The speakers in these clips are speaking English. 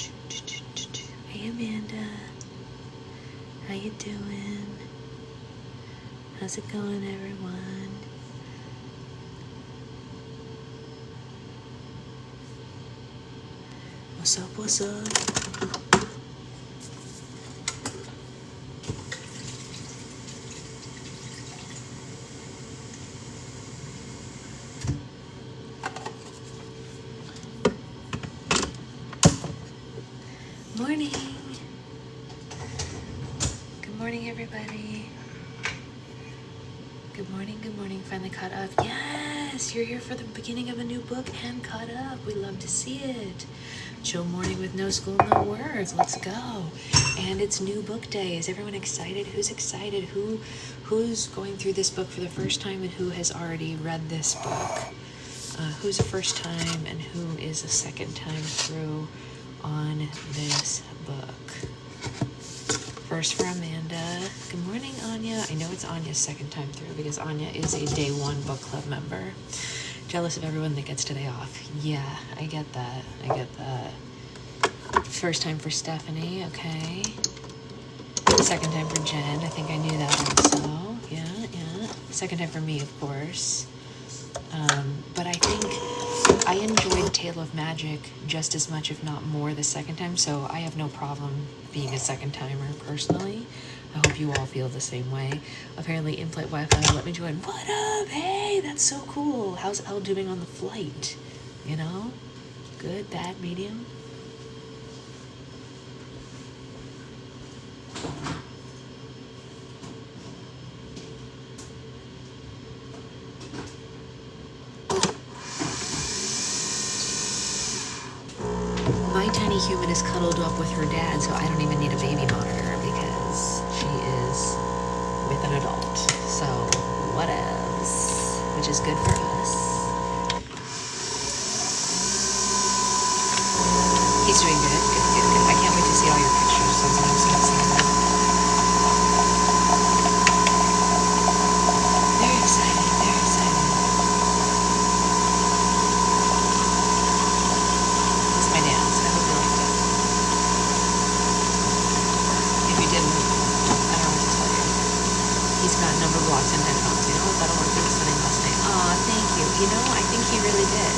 Hey Amanda, how you doing? How's it going, everyone? What's up, what's up? Morning. Good morning, everybody. Good morning. Finally caught up. Yes, you're here for the beginning of a new book and caught up. We love to see it. Chill morning with no school, no words. Let's go. And it's new book day. Is everyone excited? Who's excited? Who's going through this book for the first time and who has already read this book? Who's a first time and who is a second time through on this book? First for Amanda. Good morning, Anya. I know it's Anya's second time through because Anya is a day one book club member. Jealous of everyone that gets today off. Yeah, I get that. First time for Stephanie, okay. Second time for Jen. I think I knew that also. Yeah. Second time for me, of course. But I think I enjoyed Tale of Magic just as much, if not more, the second time, so I have no problem being a second timer personally. I hope you all feel the same way. Apparently in-flight Wi-Fi let me join. What up? Hey, that's so cool. How's Elle doing on the flight? You know? Good, bad, medium? My tiny human is cuddled up with her dad, so I don't even need a baby monitor because she is with an adult. So, whatevs, which is good for us. He's doing good. I can't wait to see all your pictures. So I'm so excited. Very excited. That's my dance. I hope you liked it. If you didn't, I don't know what to tell you. He's got number blocks and headphones. You know what? That'll work for listening last night. Aw, thank you. You know, I think he really did.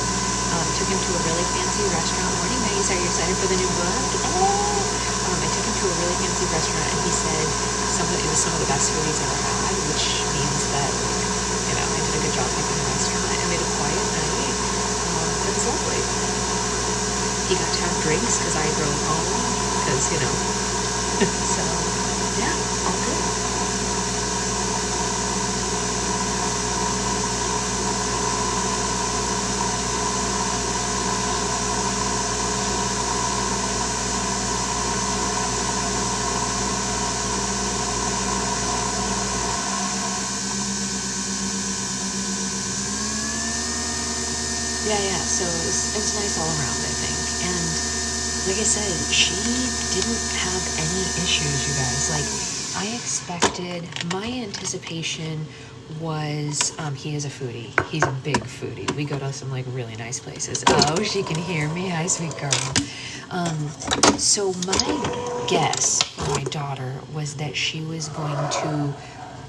Took him to a really fancy restaurant. Morning, Maggie. Are you excited for the new book? I took him to a really fancy restaurant, and he said it was some of the best food he's ever had, which means that, I did a good job picking the restaurant. I made a quiet night. It was lovely. He got to have drinks because I drove home, because, so, yeah, all good. Yeah, so it was nice all around, I think. And like I said, she didn't have any issues, you guys. Like, I expected, my anticipation was, he is a foodie. He's a big foodie. We go to some, really nice places. Oh, she can hear me. Hi, sweet girl. So my guess for my daughter was that she was going to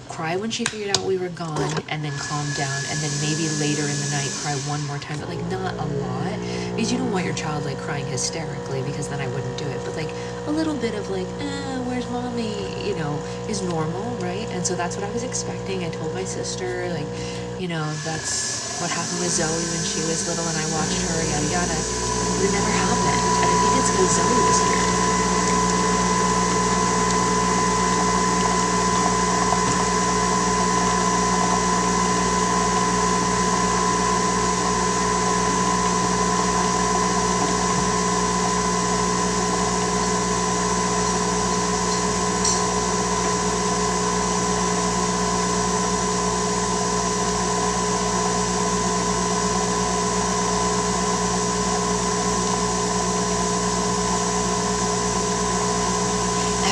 cry when she figured out we were gone and then calm down, and then maybe later in the night cry one more time, but not a lot, because you don't want your child crying hysterically, because then I wouldn't do it, but a little bit of where's mommy, is normal, right? And so that's what I was expecting. I told my sister, that's what happened with Zoe when she was little and I watched her, yada yada. It never happened, and I think it's because Zoe was here.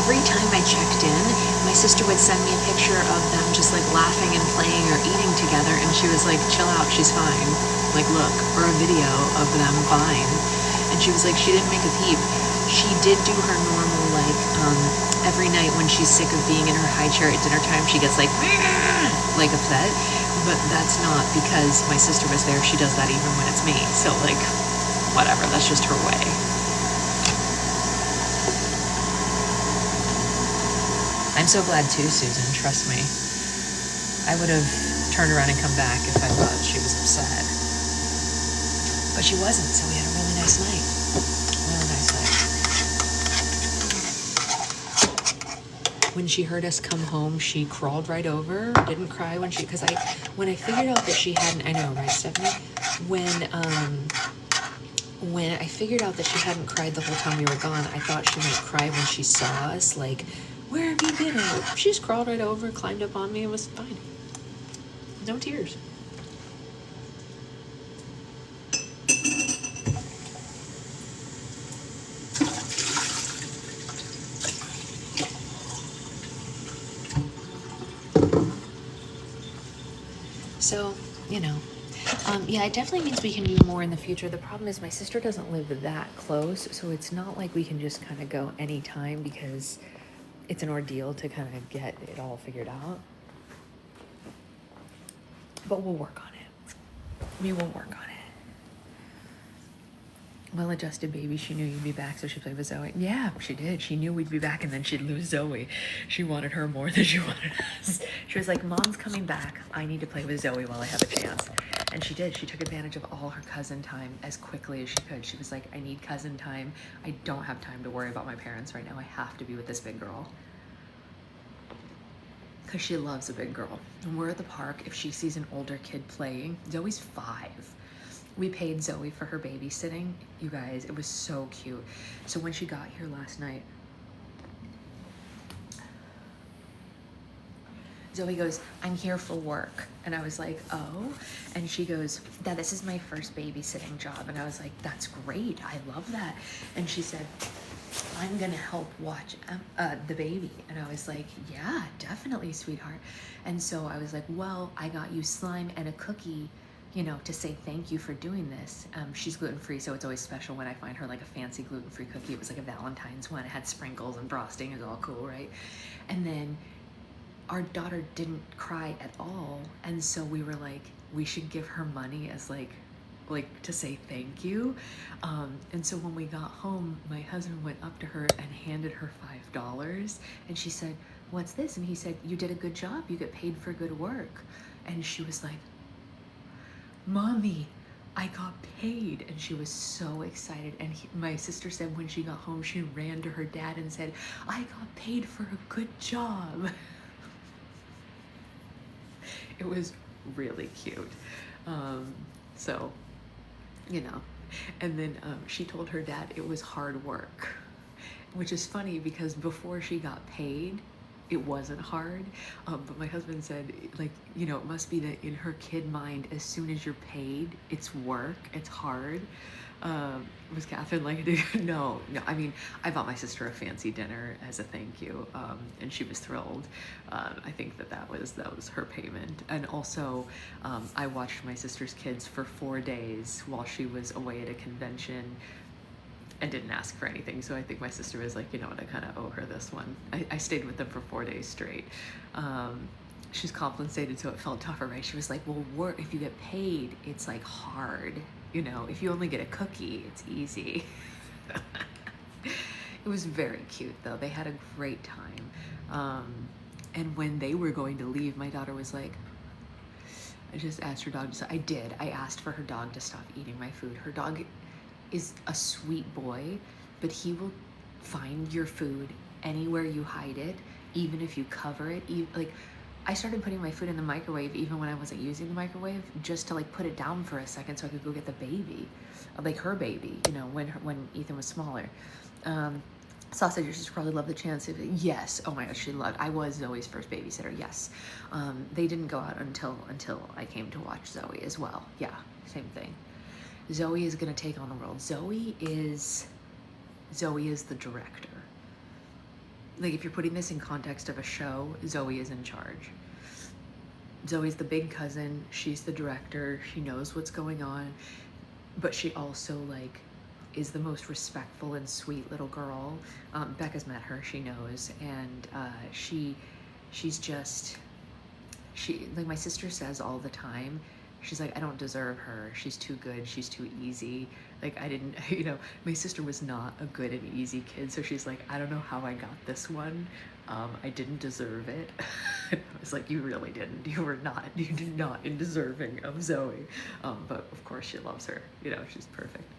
Every time I checked in, my sister would send me a picture of them just laughing and playing or eating together, and she was like, chill out, she's fine. Look, or a video of them fine. And she was like, she didn't make a peep. She did do her normal, like, every night when she's sick of being in her high chair at dinner time, she gets like upset. But that's not because my sister was there. She does that even when it's me. So, like, whatever. That's just her way. I'm so glad too, Susan. Trust me. I would have turned around and come back if I thought she was upset. But she wasn't, so we had a really nice night. Really nice night. When she heard us come home, she crawled right over, didn't cry when when I figured out that she hadn't, I know, right, Stephanie? When I figured out that she hadn't cried the whole time we were gone, I thought she might cry when she saw us, like, where have you been? She just crawled right over, climbed up on me, and was fine. No tears. So, you know, yeah, it definitely means we can do more in the future. The problem is my sister doesn't live that close, so it's not like we can just kind of go anytime because it's an ordeal to kind of get it all figured out. But we'll work on it. We will work on it. Well-adjusted baby, she knew you'd be back, so she played with Zoe. Yeah, she did. She knew we'd be back, and then she'd lose Zoe. She wanted her more than she wanted us. She was like, Mom's coming back. I need to play with Zoe while I have a chance. And she did. She took advantage of all her cousin time as quickly as she could. She was like, I need cousin time. I don't have time to worry about my parents right now. I have to be with this big girl. Because she loves a big girl. When we're at the park, if she sees an older kid playing, Zoe's 5. We paid Zoe for her babysitting. You guys, it was so cute. So when she got here last night, Zoe goes, I'm here for work. And I was like, oh. And she goes, Dad, this is my first babysitting job. And I was like, that's great. I love that. And she said, I'm gonna help watch the baby. And I was like, yeah, definitely, sweetheart. And so I was like, well, I got you slime and a cookie, you know, to say thank you for doing this. She's gluten-free, so it's always special when I find her like a fancy gluten-free cookie. It was like a Valentine's one. It had sprinkles and frosting. It was all cool, right? And then our daughter didn't cry at all. And so we were like, we should give her money as like to say thank you. And so when we got home, my husband went up to her and handed her $5. And she said, what's this? And he said, you did a good job. You get paid for good work. And she was like, Mommy, I got paid. And she was so excited. And my sister said when she got home, she ran to her dad and said, I got paid for a good job. It was really cute. So, you know, and then she told her dad it was hard work, which is funny because before she got paid, it wasn't hard. But my husband said, like, you know, it must be that in her kid mind, as soon as you're paid, it's work, it's hard. Was Catherine like, no, I mean, I bought my sister a fancy dinner as a thank you, and she was thrilled. I think that was her payment. And also, I watched my sister's kids for 4 days while she was away at a convention and didn't ask for anything. So I think my sister was like, you know what, I kind of owe her this one. I stayed with them for 4 days straight. She's compensated, so it felt tougher, right? She was like, well, if you get paid, it's like hard. You know, if you only get a cookie, it's easy. It was very cute though. They had a great time. And when they were going to leave, my daughter was like, I just asked her dog to stop. I did. I asked for her dog to stop eating my food. Her dog is a sweet boy, but he will find your food anywhere you hide it, even if you cover it. Like, I started putting my food in the microwave even when I wasn't using the microwave, just to like put it down for a second so I could go get the baby, like her baby, you know, when Ethan was smaller. Sausage, she probably loved the chance. Yes, oh my gosh, she loved. I was Zoe's first babysitter. Yes, they didn't go out until I came to watch Zoe as well. Yeah, same thing. Zoe is gonna take on the world. Zoe is the director. Like, if you're putting this in context of a show, Zoe is in charge. Zoe's the big cousin. She's the director. She knows what's going on, but she also like is the most respectful and sweet little girl. Becca's met her, she knows, and she's just, like my sister says all the time, she's like, I don't deserve her. She's too good. She's too easy. Like I didn't, my sister was not a good and easy kid. So she's like, I don't know how I got this one. I didn't deserve it. I was like, you really didn't. You did not deserving of Zoe. But of course she loves her. She's perfect.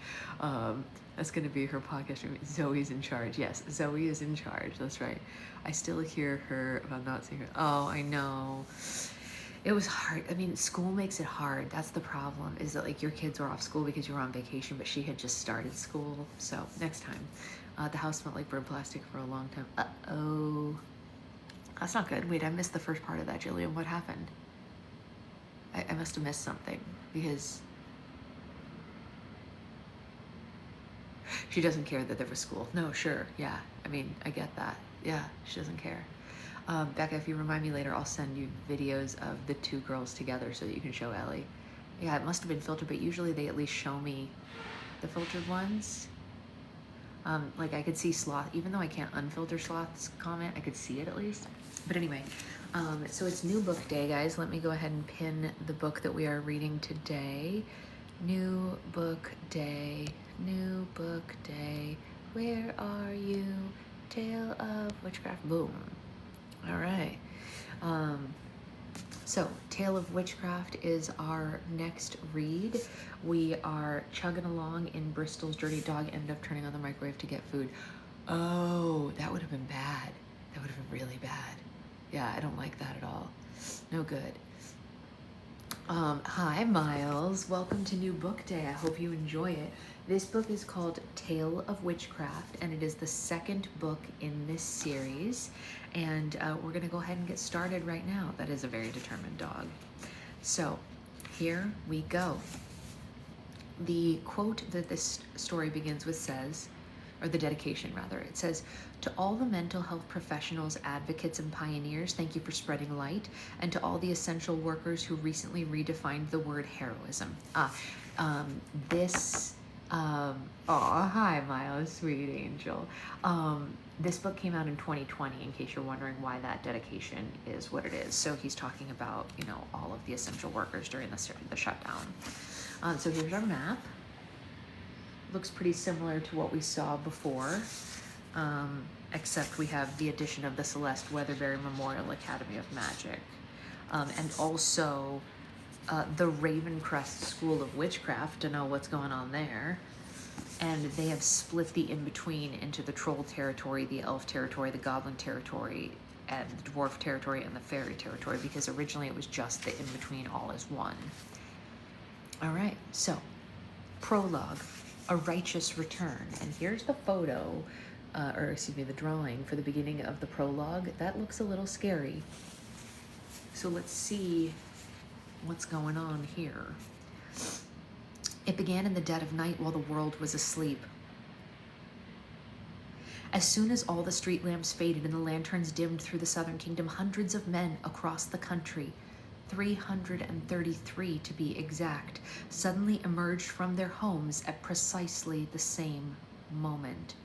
That's going to be her podcast. Zoe's in charge. Yes, Zoe is in charge. That's right. I still hear her, if I'm not seeing her. Oh, I know. It was hard. I mean, school makes it hard. That's the problem, is that like your kids were off school because you were on vacation, but she had just started school. So next time. The house smelled like burnt plastic for a long time. Uh-oh. That's not good. Wait, I missed the first part of that, Jillian. What happened? I must have missed something because she doesn't care that there was school. No, sure. Yeah. I mean, I get that. Yeah, she doesn't care. Becca, if you remind me later, I'll send you videos of the two girls together so that you can show Ellie. Yeah, it must have been filtered, but usually they at least show me the filtered ones. Like I could see Sloth, even though I can't unfilter Sloth's comment, I could see it at least. But anyway, so it's new book day, guys. Let me go ahead and pin the book that we are reading today. New book day, new book day. Where are you? Tale of Witchcraft. Boom. All right. So Tale of Witchcraft is our next read. We are chugging along in Bristol's Dirty Dog ended up turning on the microwave to get food. Oh, that would have been bad. That would have been really bad. Yeah, I don't like that at all. No good. Hi, Miles. Welcome to New Book Day. I hope you enjoy it. This book is called Tale of Witchcraft, and it is the second book in this series. And we're going to go ahead and get started right now. That is a very determined dog. So here we go. The quote that this story begins with says, or the dedication rather, it says, "To all the mental health professionals, advocates, and pioneers, thank you for spreading light, and to all the essential workers who recently redefined the word heroism." Hi, Miles, sweet angel. This book came out in 2020, in case you're wondering why that dedication is what it is. So he's talking about, all of the essential workers during the shutdown. So here's our map. Looks pretty similar to what we saw before, except we have the addition of the Celeste Weatherbury Memorial Academy of Magic, and also the Ravencrest School of Witchcraft to know what's going on there. And they have split the in-between into the Troll territory, the Elf territory, the Goblin territory, and the Dwarf territory, and the Fairy territory, because originally it was just the in-between all as one. All right, so prologue, A Righteous Return. And here's the photo, the drawing for the beginning of the prologue. That looks a little scary. So let's see what's going on here. It began in the dead of night while the world was asleep. As soon as all the street lamps faded and the lanterns dimmed through the southern kingdom, hundreds of men across the country, 333 to be exact, suddenly emerged from their homes at precisely the same moment.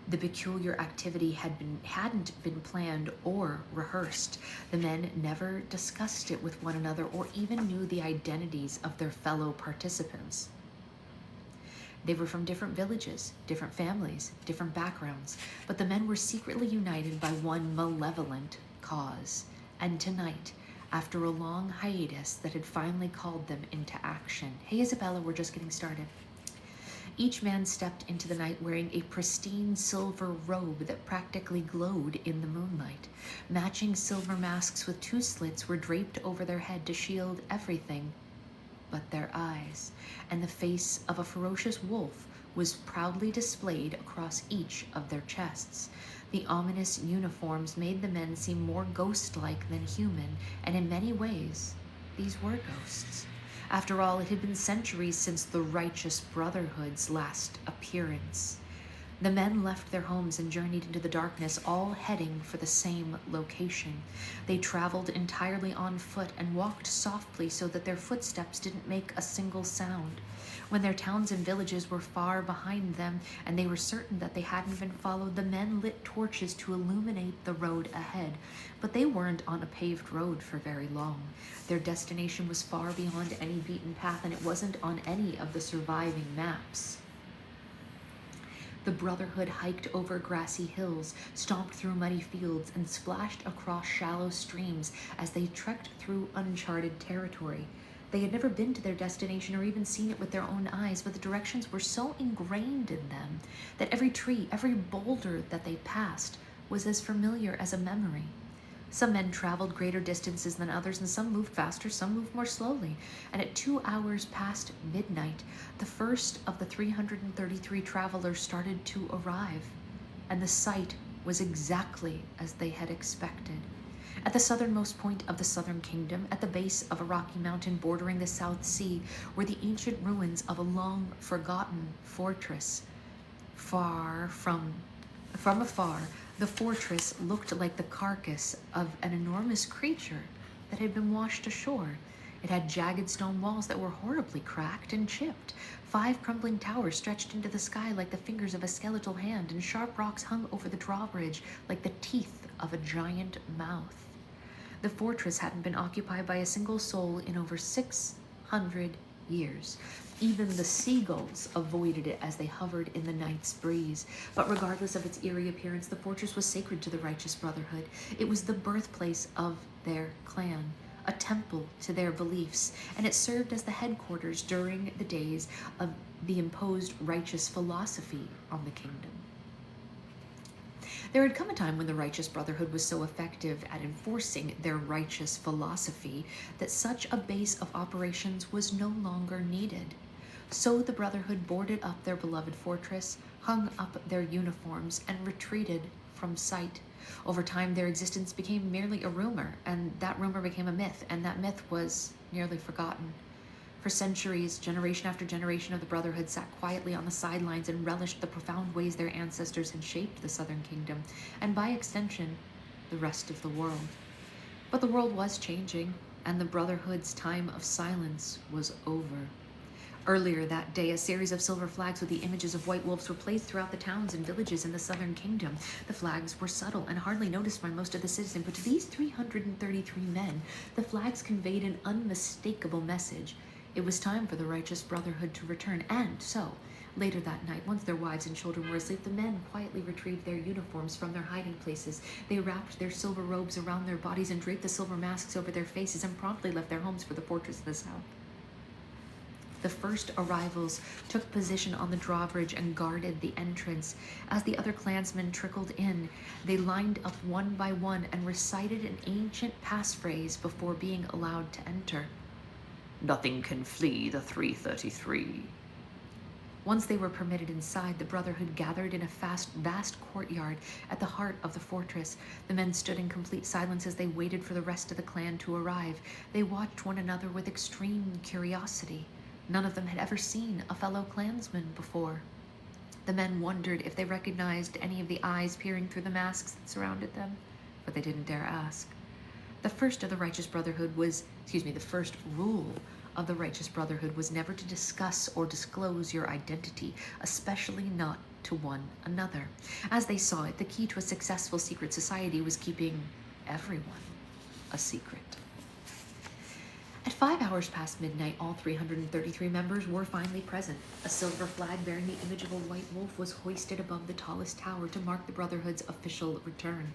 The peculiar activity hadn't been planned or rehearsed. The men never discussed it with one another or even knew the identities of their fellow participants. They were from different villages, different families, different backgrounds, but the men were secretly united by one malevolent cause. And tonight, after a long hiatus that had finally called them into action. Hey, Isabella, we're just getting started. Each man stepped into the night wearing a pristine silver robe that practically glowed in the moonlight. Matching silver masks with 2 slits were draped over their head to shield everything but their eyes, and the face of a ferocious wolf was proudly displayed across each of their chests. The ominous uniforms made the men seem more ghost-like than human, and in many ways, these were ghosts. After all, it had been centuries since the Righteous Brotherhood's last appearance. The men left their homes and journeyed into the darkness, all heading for the same location. They traveled entirely on foot and walked softly so that their footsteps didn't make a single sound. When their towns and villages were far behind them, and they were certain that they hadn't been followed, the men lit torches to illuminate the road ahead. But they weren't on a paved road for very long. Their destination was far beyond any beaten path, and it wasn't on any of the surviving maps. The Brotherhood hiked over grassy hills, stomped through muddy fields, and splashed across shallow streams as they trekked through uncharted territory. They had never been to their destination or even seen it with their own eyes, but the directions were so ingrained in them that every tree, every boulder that they passed was as familiar as a memory. Some men traveled greater distances than others, and some moved faster, some moved more slowly. And at 2 hours past midnight, the first of the 333 travelers started to arrive, and the sight was exactly as they had expected. At the southernmost point of the Southern Kingdom, at the base of a rocky mountain bordering the South Sea, were the ancient ruins of a long-forgotten fortress. From afar, the fortress looked like the carcass of an enormous creature that had been washed ashore. It had jagged stone walls that were horribly cracked and chipped. 5 crumbling towers stretched into the sky like the fingers of a skeletal hand, and sharp rocks hung over the drawbridge like the teeth of a giant mouth. The fortress hadn't been occupied by a single soul in over 600 years. Even the seagulls avoided it as they hovered in the night's breeze. But regardless of its eerie appearance, the fortress was sacred to the Righteous Brotherhood. It was the birthplace of their clan, a temple to their beliefs, and it served as the headquarters during the days of the imposed righteous philosophy on the kingdom. There had come a time when the Righteous Brotherhood was so effective at enforcing their righteous philosophy that such a base of operations was no longer needed. So the Brotherhood boarded up their beloved fortress, hung up their uniforms, and retreated from sight. Over time, their existence became merely a rumor, and that rumor became a myth, and that myth was nearly forgotten. For centuries, generation after generation of the Brotherhood sat quietly on the sidelines and relished the profound ways their ancestors had shaped the Southern Kingdom, and by extension, the rest of the world. But the world was changing, and the Brotherhood's time of silence was over. Earlier that day, a series of silver flags with the images of white wolves were placed throughout the towns and villages in the Southern Kingdom. The flags were subtle and hardly noticed by most of the citizens, but to these 333 men, the flags conveyed an unmistakable message. It was time for the Righteous Brotherhood to return, and so, later that night, once their wives and children were asleep, the men quietly retrieved their uniforms from their hiding places. They wrapped their silver robes around their bodies and draped the silver masks over their faces and promptly left their homes for the fortress of the south. The first arrivals took position on the drawbridge and guarded the entrance. As the other clansmen trickled in, they lined up one by one and recited an ancient passphrase before being allowed to enter. "Nothing can flee the 333. Once they were permitted inside, the Brotherhood gathered in a vast courtyard at the heart of the fortress. The men stood in complete silence as they waited for the rest of the clan to arrive. They watched one another with extreme curiosity. None of them had ever seen a fellow clansman before. The men wondered if they recognized any of the eyes peering through the masks that surrounded them, but they didn't dare ask. The first rule of the Righteous Brotherhood was never to discuss or disclose your identity, especially not to one another. As they saw it, the key to a successful secret society was keeping everyone a secret. At 5 hours past midnight, all 333 members were finally present. A silver flag bearing the image of a white wolf was hoisted above the tallest tower to mark the Brotherhood's official return.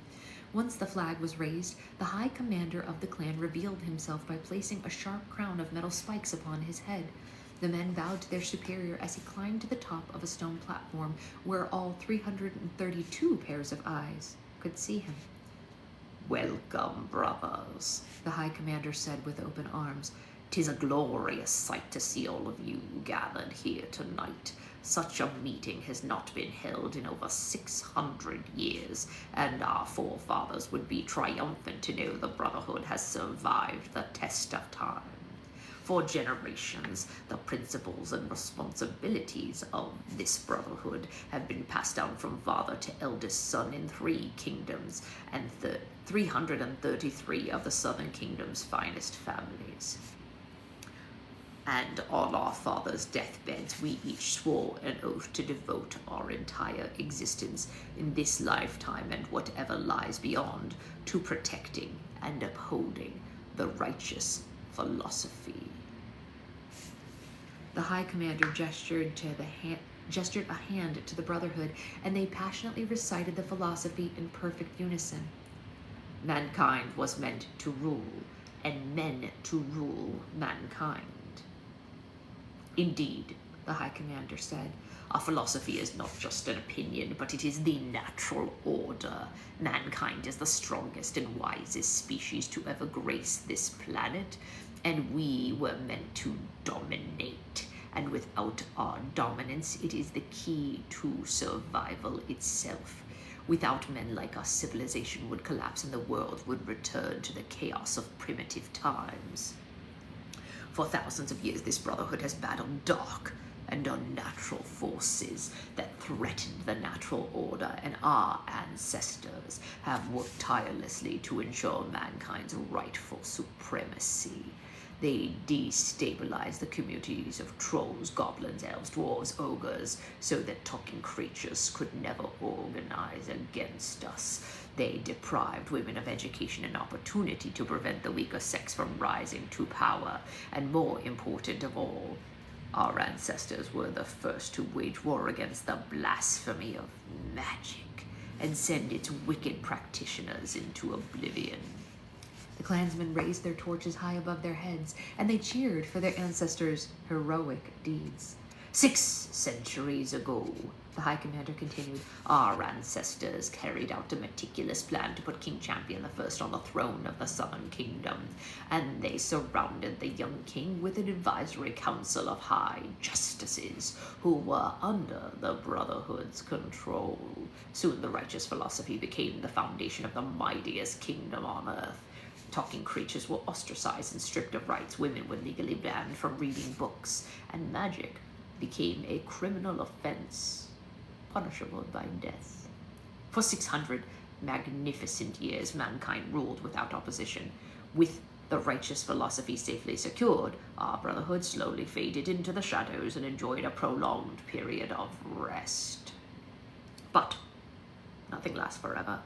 Once the flag was raised, the High Commander of the clan revealed himself by placing a sharp crown of metal spikes upon his head. The men bowed to their superior as he climbed to the top of a stone platform where all 332 pairs of eyes could see him. "Welcome, brothers," the High Commander said with open arms. "'Tis a glorious sight to see all of you gathered here tonight. Such a meeting has not been held in over 600 years, and our forefathers would be triumphant to know the Brotherhood has survived the test of time. For generations, the principles and responsibilities of this Brotherhood have been passed down from father to eldest son in 3 kingdoms and 333 of the Southern Kingdom's finest families." And on our fathers' deathbeds, we each swore an oath to devote our entire existence in this lifetime and whatever lies beyond to protecting and upholding the righteous philosophy. The High Commander gestured a hand to the Brotherhood, and they passionately recited the philosophy in perfect unison. Mankind was meant to rule, and men to rule mankind. Indeed, the High Commander said, our philosophy is not just an opinion, but it is the natural order. Mankind is the strongest and wisest species to ever grace this planet, and we were meant to dominate. And without our dominance, it is the key to survival itself. Without men like us, civilization would collapse and the world would return to the chaos of primitive times. For thousands of years, this brotherhood has battled dark and unnatural forces that threatened the natural order, and our ancestors have worked tirelessly to ensure mankind's rightful supremacy. They destabilized the communities of trolls, goblins, elves, dwarves, ogres, so that talking creatures could never organize against us. They deprived women of education and opportunity to prevent the weaker sex from rising to power. And more important of all, our ancestors were the first to wage war against the blasphemy of magic and send its wicked practitioners into oblivion. The clansmen raised their torches high above their heads, and they cheered for their ancestors' heroic deeds. 6 centuries ago, the High Commander continued, our ancestors carried out a meticulous plan to put King Champion I on the throne of the Southern Kingdom, and they surrounded the young king with an advisory council of high justices who were under the Brotherhood's control. Soon the righteous philosophy became the foundation of the mightiest kingdom on earth. Talking creatures were ostracized and stripped of rights, women were legally banned from reading books, and magic became a criminal offense, punishable by death. For 600 magnificent years, mankind ruled without opposition. With the righteous philosophy safely secured, our brotherhood slowly faded into the shadows and enjoyed a prolonged period of rest. But nothing lasts forever.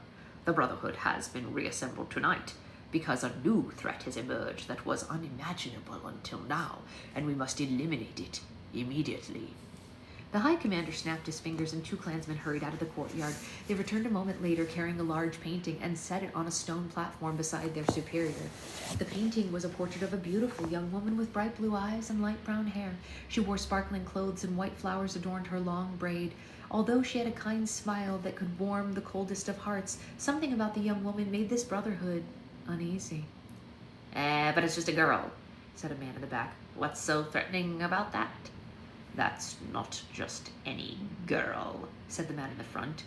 The brotherhood has been reassembled tonight, because a new threat has emerged that was unimaginable until now, and we must eliminate it immediately. The High Commander snapped his fingers, and 2 clansmen hurried out of the courtyard. They returned a moment later carrying a large painting and set it on a stone platform beside their superior. The painting was a portrait of a beautiful young woman with bright blue eyes and light brown hair. She wore sparkling clothes, and white flowers adorned her long braid. Although she had a kind smile that could warm the coldest of hearts, something about the young woman made this brotherhood uneasy. But it's just a girl, said a man in the back. What's so threatening about that? That's not just any girl, said the man in the front.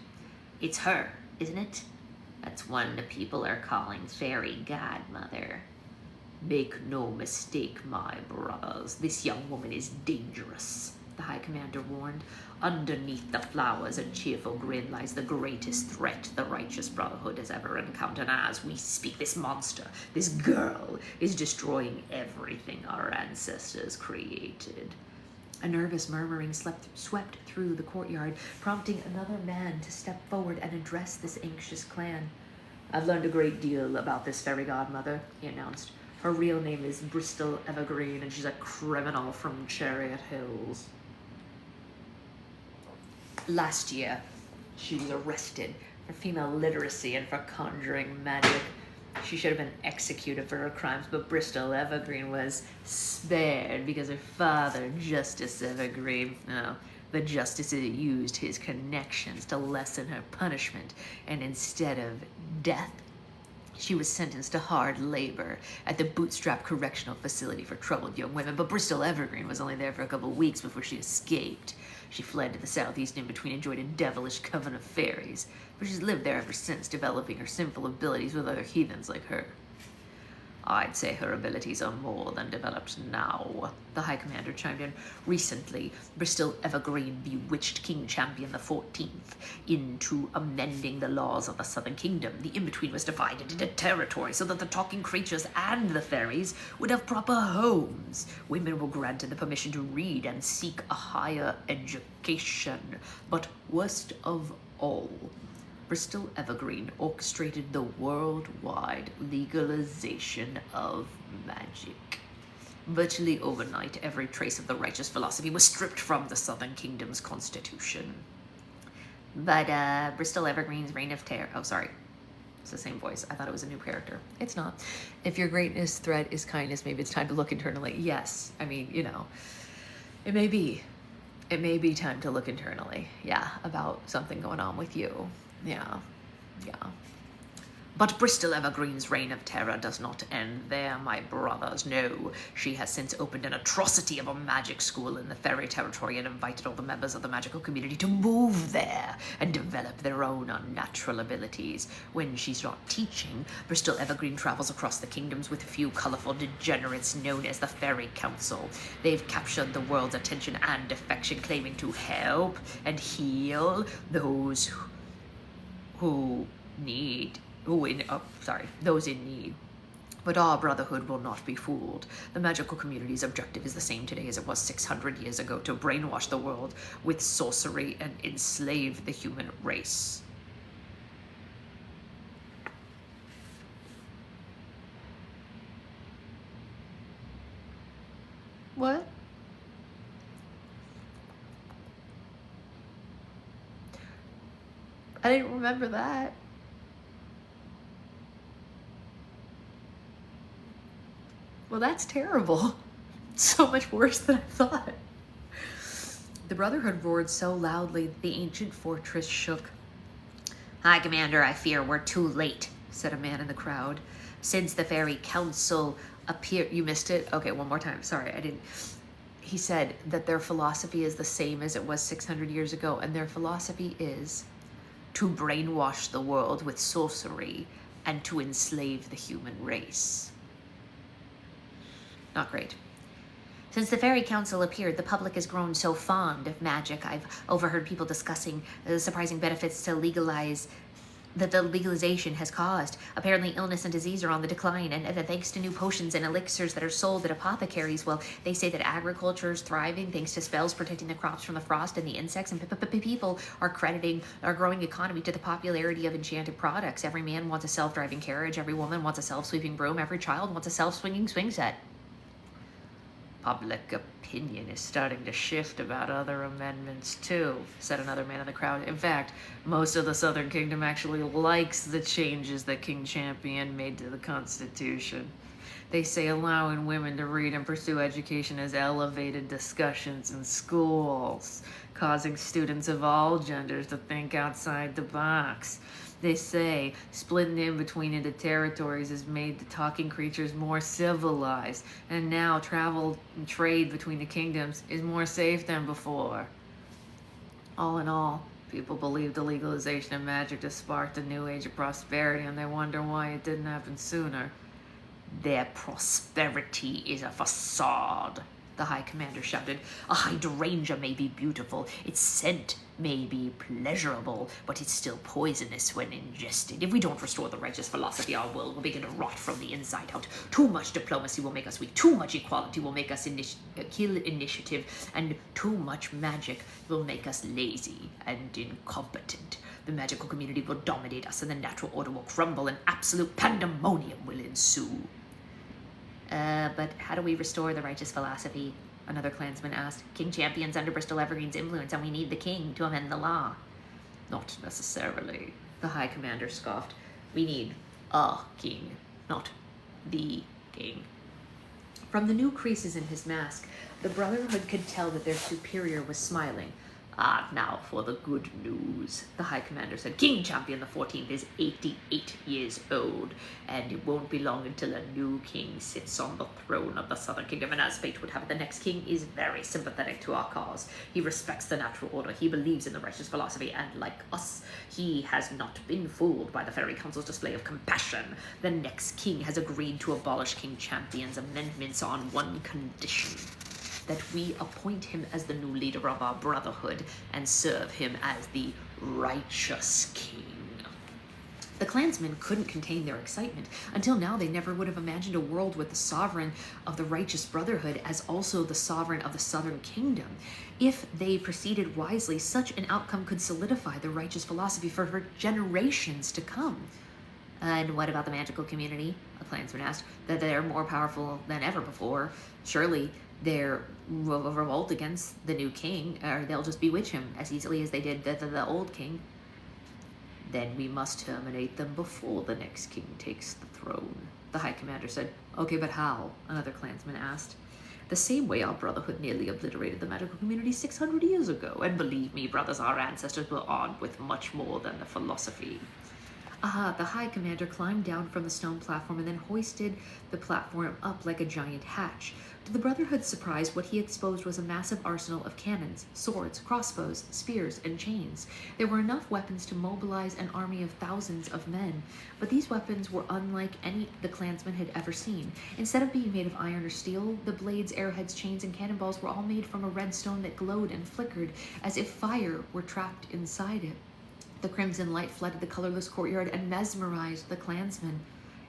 It's her, isn't it? That's one the people are calling Fairy Godmother. Make no mistake, my brothers, this young woman is dangerous, the High Commander warned. Underneath the flowers and cheerful grin lies the greatest threat the righteous brotherhood has ever encountered. As we speak, this monster, this girl, is destroying everything our ancestors created. A nervous murmuring swept through the courtyard, prompting another man to step forward and address this anxious clan. I've learned a great deal about this fairy godmother, he announced. Her real name is Bristol Evergreen, and she's a criminal from Chariot Hills. Last year, she was arrested for female literacy and for conjuring magic. She should have been executed for her crimes, but Bristol Evergreen was spared because her father, Justice Evergreen, the justice used his connections to lessen her punishment, and instead of death, she was sentenced to hard labor at the Bootstrap Correctional Facility for troubled young women. But Bristol Evergreen was only there for a couple of weeks before she escaped. She fled to the southeast and in between and joined a devilish coven of fairies, but she's lived there ever since, developing her sinful abilities with other heathens like her. I'd say her abilities are more than developed now, the High Commander chimed in. Recently, Bristol Evergreen bewitched King Champion the 14th into amending the laws of the Southern Kingdom. The in-between was divided into territory so that the talking creatures and the fairies would have proper homes. Women were granted the permission to read and seek a higher education. But worst of all, Bristol Evergreen orchestrated the worldwide legalization of magic. Virtually overnight, every trace of the righteous philosophy was stripped from the Southern Kingdom's constitution. But Bristol Evergreen's reign of terror... Oh, sorry. It's the same voice. I thought it was a new character. It's not. If your greatest threat is kindness, maybe it's time to look internally. Yes. I mean, you know, it may be. It may be time to look internally. Yeah, about something going on with you. Yeah. But Bristol Evergreen's reign of terror does not end there, my brothers. No, she has since opened an atrocity of a magic school in the fairy territory and invited all the members of the magical community to move there and develop their own unnatural abilities. When she's not teaching, Bristol Evergreen travels across the kingdoms with a few colorful degenerates known as the Fairy Council. They've captured the world's attention and affection, claiming to help and heal those those in need. But our brotherhood will not be fooled. The magical community's objective is the same today as it was 600 years ago, to brainwash the world with sorcery and enslave the human race. What? I didn't remember that. Well, that's terrible. So much worse than I thought. The Brotherhood roared so loudly that the ancient fortress shook. High Commander, I fear we're too late, said a man in the crowd. Since the Fairy Council appeared... You missed it? Okay, one more time. Sorry, I didn't... He said that their philosophy is the same as it was 600 years ago, and their philosophy is to brainwash the world with sorcery and to enslave the human race. Not great. Since the Fairy Council appeared, the public has grown so fond of magic. I've overheard people discussing the surprising benefits to the legalization has caused. Apparently illness and disease are on the decline, and thanks to new potions and elixirs that are sold at apothecaries, well, they say that agriculture is thriving thanks to spells protecting the crops from the frost and the insects, and people are crediting our growing economy to the popularity of enchanted products. Every man wants a self-driving carriage, every woman wants a self-sweeping broom, every child wants a self-swinging swing set. Public opinion is starting to shift about other amendments too, said another man in the crowd. In fact, most of the Southern Kingdom actually likes the changes that King Champion made to the Constitution. They say allowing women to read and pursue education has elevated discussions in schools, causing students of all genders to think outside the box. They say splitting in between into territories has made the talking creatures more civilized, and now travel and trade between the kingdoms is more safe than before. All in all, people believe the legalization of magic to spark the new age of prosperity, and they wonder why it didn't happen sooner. Their prosperity is a facade, the High Commander shouted. A hydrangea may be beautiful, its scent may be pleasurable, but it's still poisonous when ingested. If we don't restore the righteous philosophy, our world will begin to rot from the inside out. Too much diplomacy will make us weak, too much equality will make us kill initiative, and too much magic will make us lazy and incompetent. The magical community will dominate us, and the natural order will crumble, and absolute pandemonium will ensue. But how do we restore the righteous philosophy? Another clansman asked. King Champion's under Bristol Evergreen's influence, and we need the king to amend the law. Not necessarily, the High Commander scoffed. We need a king, not the king. From the new creases in his mask, the Brotherhood could tell that their superior was smiling. Ah, now for the good news, the High Commander said. King Champion the 14th is 88 years old, and it won't be long until a new king sits on the throne of the Southern Kingdom. And as fate would have it, the next king is very sympathetic to our cause. He respects the natural order, he believes in the righteous philosophy, and like us, he has not been fooled by the Fairy Council's display of compassion. The next king has agreed to abolish King Champion's amendments on one condition: that we appoint him as the new leader of our brotherhood and serve him as the righteous king. The clansmen couldn't contain their excitement. Until now, they never would have imagined a world with the sovereign of the righteous brotherhood as also the sovereign of the Southern Kingdom. If they proceeded wisely, such an outcome could solidify the righteous philosophy for generations to come. And what about the magical community? A clansman asked. That they're more powerful than ever before. Surely their revolt against the new king, or they'll just bewitch him as easily as they did the old king. Then we must terminate them before the next king takes the throne, the High Commander said. Okay, but how? Another clansman asked. The same way our brotherhood nearly obliterated the magical community 600 years ago. And believe me, brothers, our ancestors were armed with much more than the philosophy. The High Commander climbed down from the stone platform and then hoisted the platform up like a giant hatch. To the Brotherhood's surprise, what he exposed was a massive arsenal of cannons, swords, crossbows, spears, and chains. There were enough weapons to mobilize an army of thousands of men, but these weapons were unlike any the clansmen had ever seen. Instead of being made of iron or steel, the blades, arrowheads, chains, and cannonballs were all made from a red stone that glowed and flickered as if fire were trapped inside it. The crimson light flooded the colorless courtyard and mesmerized the clansmen.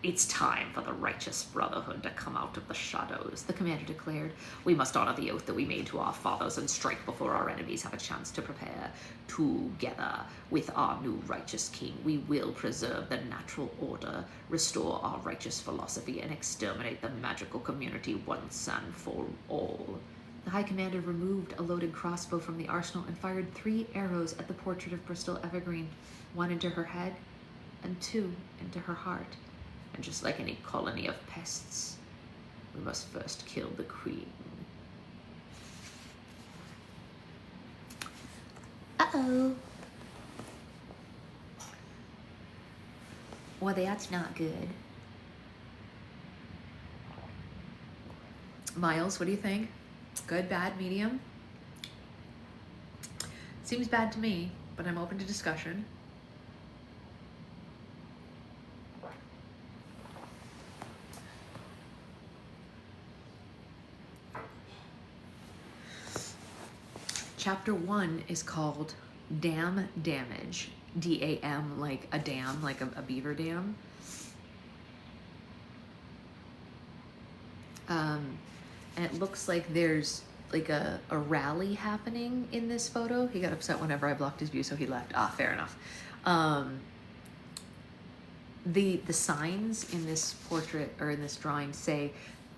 It's time for the righteous brotherhood to come out of the shadows, the commander declared. We must honor the oath that we made to our fathers and strike before our enemies have a chance to prepare. Together with our new righteous king, we will preserve the natural order, restore our righteous philosophy, and exterminate the magical community once and for all. The High Commander removed a loaded crossbow from the arsenal and fired 3 arrows at the portrait of Bristol Evergreen, 1 into her head and 2 into her heart. And just like any colony of pests, we must first kill the queen. Uh-oh. Well, that's not good. Miles, what do you think? Good, bad, medium? Seems bad to me, but I'm open to discussion. Chapter 1 is called Dam Damage. D-A-M, like a dam, like a beaver dam. And it looks like there's like a rally happening in this photo. He got upset whenever I blocked his view, so he left. Fair enough. The signs in this portrait or in this drawing say,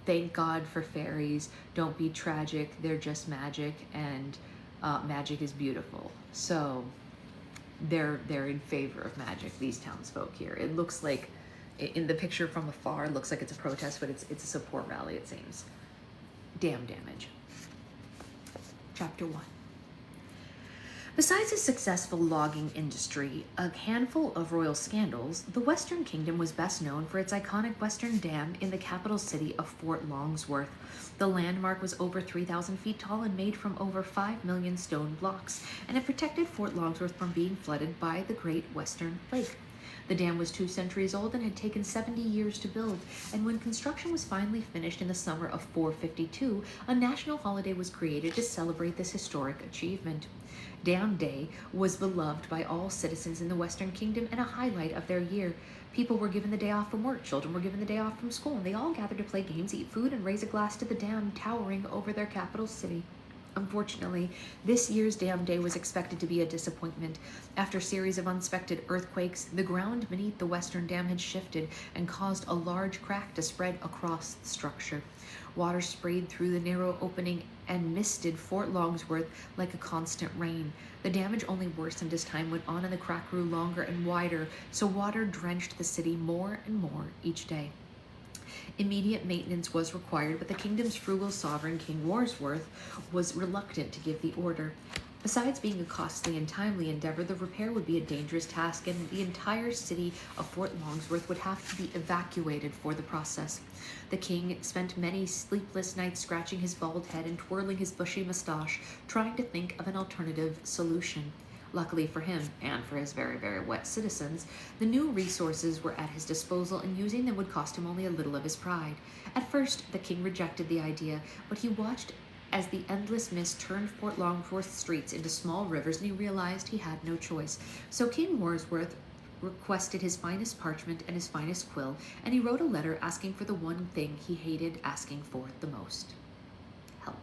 "Thank God for fairies. Don't be tragic. They're just magic, and magic is beautiful." So they're in favor of magic. These townsfolk here. It looks like in the picture from afar, it looks like it's a protest, but it's a support rally. It seems. Dam damage. Chapter 1. Besides a successful logging industry, a handful of royal scandals, the Western Kingdom was best known for its iconic Western Dam in the capital city of Fort Longsworth. The landmark was over 3,000 feet tall and made from over 5 million stone blocks, and it protected Fort Longsworth from being flooded by the Great Western Lake. The dam was 2 centuries old and had taken 70 years to build, and when construction was finally finished in the summer of 452, a national holiday was created to celebrate this historic achievement. Dam Day was beloved by all citizens in the Western Kingdom and a highlight of their year. People were given the day off from work, children were given the day off from school, and they all gathered to play games, eat food, and raise a glass to the dam towering over their capital city. Unfortunately, this year's Dam Day was expected to be a disappointment. After a series of unexpected earthquakes, the ground beneath the Western Dam had shifted and caused a large crack to spread across the structure. Water sprayed through the narrow opening and misted Fort Longsworth like a constant rain. The damage only worsened as time went on and the crack grew longer and wider, so water drenched the city more and more each day. Immediate maintenance was required, but the kingdom's frugal sovereign, King Warsworth, was reluctant to give the order. Besides being a costly and timely endeavor, the repair would be a dangerous task, and the entire city of Fort Longsworth would have to be evacuated for the process. The king spent many sleepless nights scratching his bald head and twirling his bushy mustache, trying to think of an alternative solution. Luckily for him, and for his very, very wet citizens, the new resources were at his disposal, and using them would cost him only a little of his pride. At first, the king rejected the idea, but he watched as the endless mist turned Fort Longworth's streets into small rivers, and he realized he had no choice. So King Wordsworth requested his finest parchment and his finest quill, and he wrote a letter asking for the one thing he hated asking for the most: help.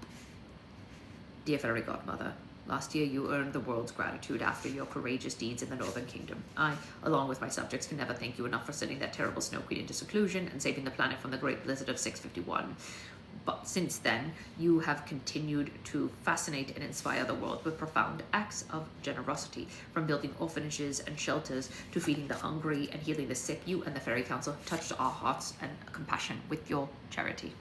Dear Fairy Godmother, last year you earned the world's gratitude after your courageous deeds in the Northern Kingdom. I, along with my subjects, can never thank you enough for sending that terrible Snow Queen into seclusion and saving the planet from the Great Blizzard of 651. But since then, you have continued to fascinate and inspire the world with profound acts of generosity. From building orphanages and shelters to feeding the hungry and healing the sick, you and the Fairy Council have touched our hearts and compassion with your charity.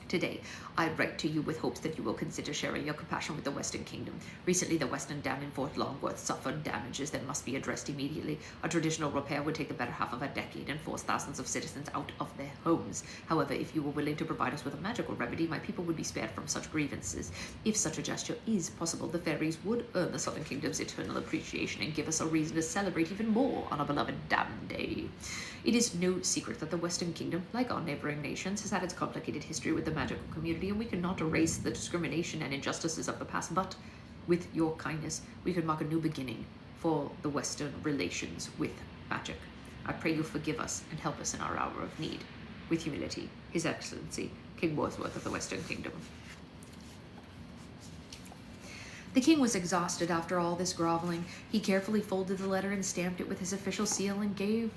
Today, I write to you with hopes that you will consider sharing your compassion with the Western Kingdom. Recently, the Western Dam in Fort Longworth suffered damages that must be addressed immediately. A traditional repair would take the better half of a decade and force thousands of citizens out of their homes. However, if you were willing to provide us with a magical remedy, my people would be spared from such grievances. If such a gesture is possible, the fairies would earn the Southern Kingdom's eternal appreciation and give us a reason to celebrate even more on our beloved Dam Day. It is no secret that the Western Kingdom, like our neighboring nations, has had its complicated history with the magical community, and we cannot erase the discrimination and injustices of the past, but with your kindness, we could mark a new beginning for the Western relations with magic. I pray you forgive us and help us in our hour of need. With humility, His Excellency, King Wordsworth of the Western Kingdom. The king was exhausted after all this groveling. He carefully folded the letter and stamped it with his official seal and gave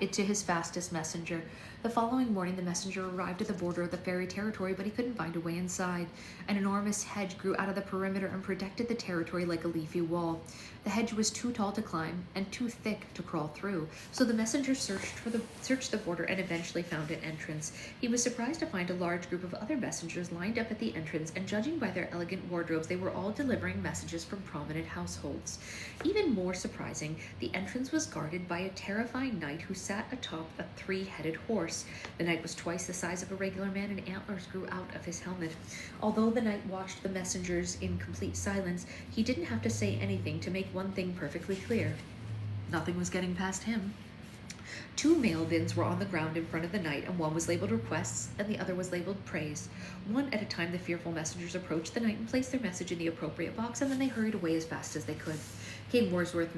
it to his fastest messenger. The following morning, the messenger arrived at the border of the fairy territory, but he couldn't find a way inside. An enormous hedge grew out of the perimeter and protected the territory like a leafy wall. The hedge was too tall to climb and too thick to crawl through, so the messenger searched the border and eventually found an entrance. He was surprised to find a large group of other messengers lined up at the entrance, and judging by their elegant wardrobes, they were all delivering messages from prominent households. Even more surprising, the entrance was guarded by a terrifying knight who sat atop a three-headed horse. The knight was twice the size of a regular man, and antlers grew out of his helmet. Although the knight watched the messengers in complete silence, he didn't have to say anything to make one thing perfectly clear: nothing was getting past him. 2 mail bins were on the ground in front of the knight, and one was labeled requests and the other was labeled praise. One at a time, the fearful messengers approached the knight and placed their message in the appropriate box, and then they hurried away as fast as they could. King Wordsworth's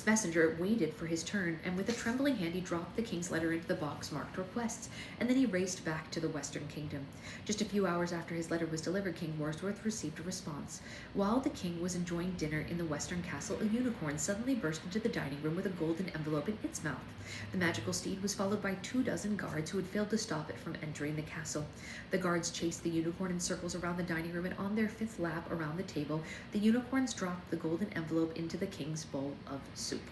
messenger waited for his turn, and with a trembling hand he dropped the king's letter into the box marked requests, and then he raced back to the Western Kingdom. Just a few hours after his letter was delivered, King Wordsworth received a response. While the king was enjoying dinner in the Western Castle, a unicorn suddenly burst into the dining room with a golden envelope in its mouth. The magical steed was followed by 24 guards who had failed to stop it from entering the castle. The guards chased the unicorn in circles around the dining room, and on their 5th lap around the table, the unicorns dropped the golden envelope into the king's bowl of soup.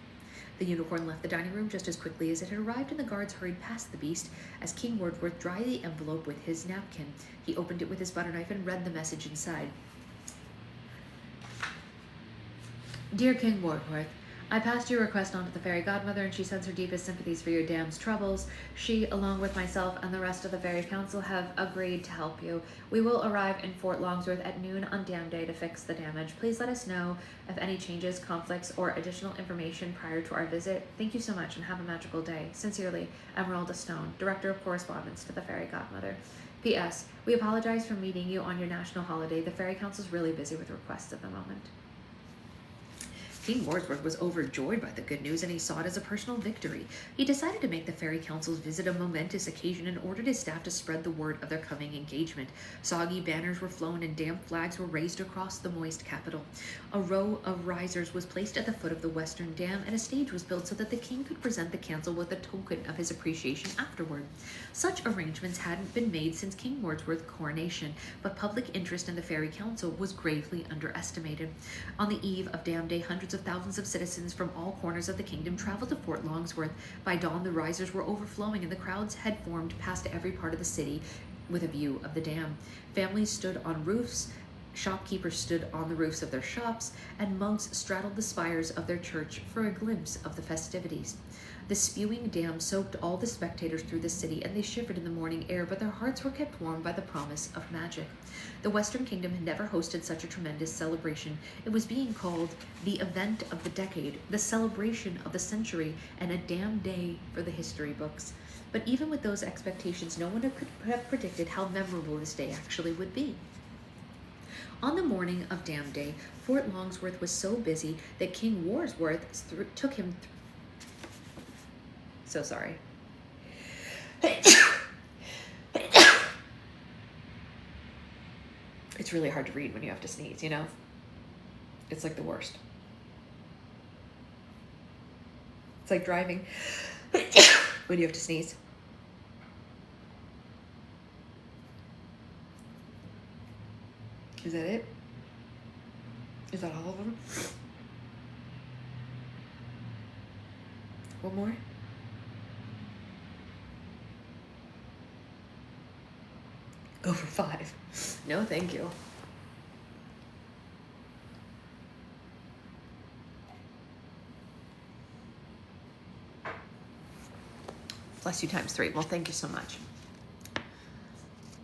The unicorn left the dining room just as quickly as it had arrived, and the guards hurried past the beast as King Wordsworth dried the envelope with his napkin. He opened it with his butter knife and read the message inside. Dear King Wordsworth, I passed your request on to the fairy godmother, and she sends her deepest sympathies for your dam's troubles. She, along with myself and the rest of the fairy council, have agreed to help you. We will arrive in Fort Longsworth at noon on Dam Day to fix the damage. Please let us know of any changes, conflicts, or additional information prior to our visit. Thank you so much, and have a magical day. Sincerely, Emeralda Stone, Director of Correspondence to the fairy godmother. P.S. We apologize for meeting you on your national holiday. The fairy council is really busy with requests at the moment. King Wordsworth was overjoyed by the good news, and he saw it as a personal victory. He decided to make the Fairy Council's visit a momentous occasion and ordered his staff to spread the word of their coming engagement. Soggy banners were flown and damp flags were raised across the moist capital. A row of risers was placed at the foot of the western dam, and a stage was built so that the king could present the council with a token of his appreciation afterward. Such arrangements hadn't been made since King Wordsworth's coronation, but public interest in the Fairy Council was gravely underestimated. On the eve of Dam Day, hundreds of thousands of citizens from all corners of the kingdom traveled to Fort Longsworth. By dawn, the risers were overflowing, and the crowds had formed past every part of the city with a view of the dam. Families stood on roofs Shopkeepers stood on the roofs of their shops, and monks straddled the spires of their church for a glimpse of the festivities. The spewing dam soaked all the spectators through the city, and they shivered in the morning air, but their hearts were kept warm by the promise of magic. The Western Kingdom had never hosted such a tremendous celebration. It was being called the event of the decade, the celebration of the century, and a damn day for the history books. But even with those expectations, no one could have predicted how memorable this day actually would be. On the morning of Dam Day, Fort Longsworth was so busy that King Warsworth took him. So sorry. It's really hard to read when you have to sneeze, you know? It's like the worst. It's like driving when you have to sneeze. Is that it? Is that all of them? One more? Go for 5. No, thank you. Bless you times 3. Well, thank you so much.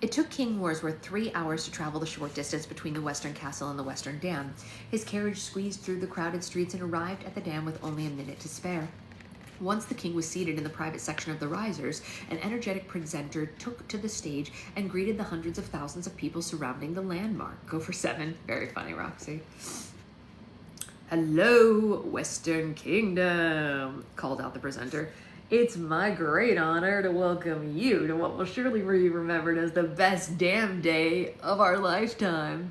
It took King Warsworth 3 hours to travel the short distance between the Western Castle and the Western Dam. His carriage squeezed through the crowded streets and arrived at the dam with only a minute to spare. Once the king was seated in the private section of the risers, an energetic presenter took to the stage and greeted the hundreds of thousands of people surrounding the landmark. Go for 7. Very funny, Roxy. "Hello, Western Kingdom," called out the presenter. "It's my great honor to welcome you to what will surely be remembered as the best damn day of our lifetime."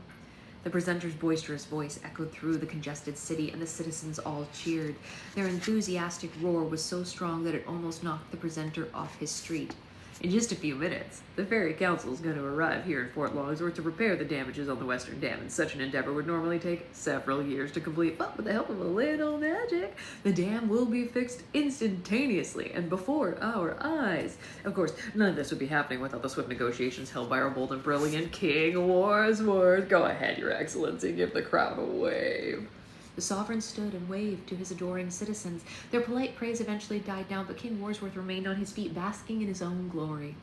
The presenter's boisterous voice echoed through the congested city, and the citizens all cheered. Their enthusiastic roar was so strong that it almost knocked the presenter off his street. "In just a few minutes, the Fairy Council is going to arrive here in Fort Longsworth to repair the damages on the Western Dam, and such an endeavor would normally take several years to complete, but with the help of a little magic, the dam will be fixed instantaneously and before our eyes. Of course, none of this would be happening without the swift negotiations held by our bold and brilliant King Warsworth. Go ahead, Your Excellency, give the crowd a wave." The sovereign stood and waved to his adoring citizens. Their polite praise eventually died down, but King Warsworth remained on his feet, basking in his own glory.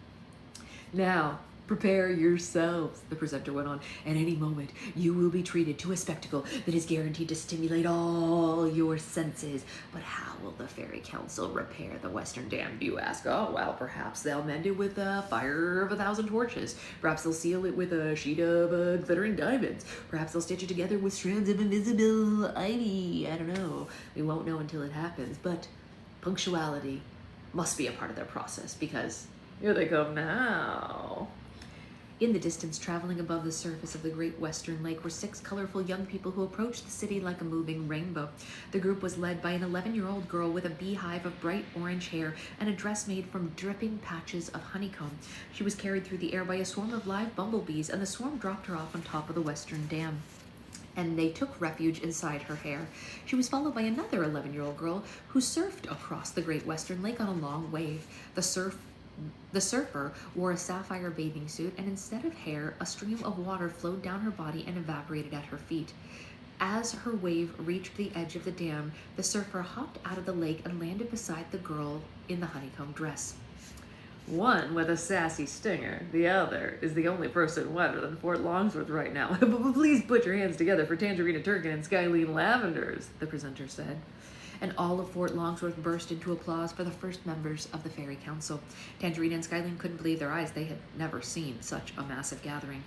"Now, prepare yourselves," the presenter went on. "At any moment, you will be treated to a spectacle that is guaranteed to stimulate all your senses. But how will the Fairy Council repair the Western Dam, do you ask? Oh, well, perhaps they'll mend it with a fire of 1,000 torches. Perhaps they'll seal it with a sheet of glittering diamonds. Perhaps they'll stitch it together with strands of invisible ivy. I don't know. We won't know until it happens. But punctuality must be a part of their process, because here they come now." In the distance, traveling above the surface of the great western lake, were 6 colorful young people who approached the city like a moving rainbow. The group was led by an 11-year-old girl with a beehive of bright orange hair and a dress made from dripping patches of honeycomb. She was carried through the air by a swarm of live bumblebees, and the swarm dropped her off on top of the western dam, and they took refuge inside her hair. She was followed by another 11-year-old girl who surfed across the great western lake on a long wave. The surfer wore a sapphire bathing suit, and instead of hair, a stream of water flowed down her body and evaporated at her feet. As her wave reached the edge of the dam, the surfer hopped out of the lake and landed beside the girl in the honeycomb dress. "One with a sassy stinger. The other is the only person wetter than Fort Longsworth right now. Please put your hands together for Tangerina Turkin and Skyline Lavenders," the presenter said. And all of Fort Longsworth burst into applause for the first members of the Fairy Council. Tangerina and Skyline couldn't believe their eyes. They had never seen such a massive gathering.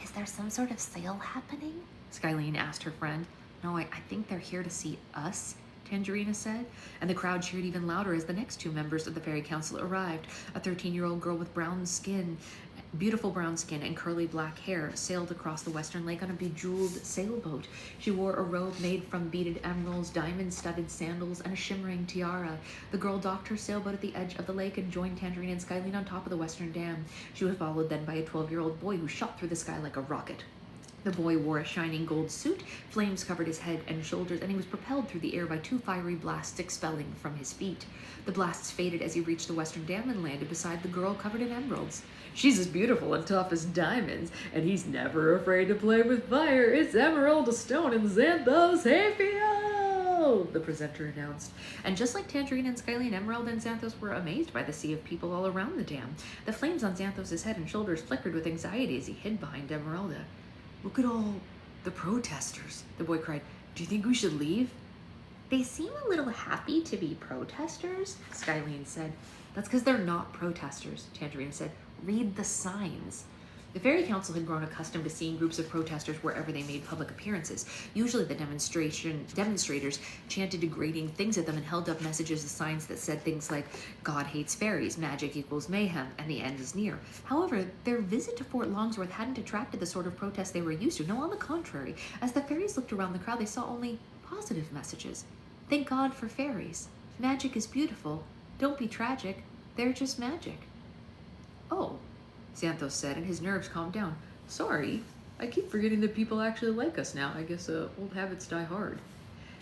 "Is there some sort of sale happening?" Skyline asked her friend. "No, I think they're here to see us," Tangerina said, and the crowd cheered even louder as the next 2 members of the Fairy Council arrived. A 13-year-old girl with beautiful brown skin and curly black hair sailed across the western lake on a bejeweled sailboat. She wore a robe made from beaded emeralds, diamond-studded sandals, and a shimmering tiara. The girl docked her sailboat at the edge of the lake and joined Tangerine and Skyline on top of the western dam. She was followed then by a 12-year-old boy who shot through the sky like a rocket. The boy wore a shining gold suit, flames covered his head and shoulders, and he was propelled through the air by 2 fiery blasts expelling from his feet. The blasts faded as he reached the western dam and landed beside the girl covered in emeralds. "She's as beautiful and tough as diamonds, and he's never afraid to play with fire. It's Emerald Stone in Xanthos Hayfield," the presenter announced. And just like Tangerine and Skyline, Emerald and Xanthos were amazed by the sea of people all around the dam. The flames on Xanthos' head and shoulders flickered with anxiety as he hid behind Emeralda. "Look at all the protesters," the boy cried. "Do you think we should leave?" "They seem a little happy to be protesters," Skyline said. "That's because they're not protesters," Tangerine said. "Read the signs." The Fairy Council had grown accustomed to seeing groups of protesters wherever they made public appearances. Usually the demonstrators chanted degrading things at them and held up messages as signs that said things like, "God hates fairies, magic equals mayhem, and the end is near." However, their visit to Fort Longsworth hadn't attracted the sort of protest they were used to. No, on the contrary, as the fairies looked around the crowd, they saw only positive messages. "Thank God for fairies. Magic is beautiful. Don't be tragic. They're just magic." "Oh," Xanthos said, and his nerves calmed down. "Sorry, I keep forgetting that people actually like us now. I guess old habits die hard."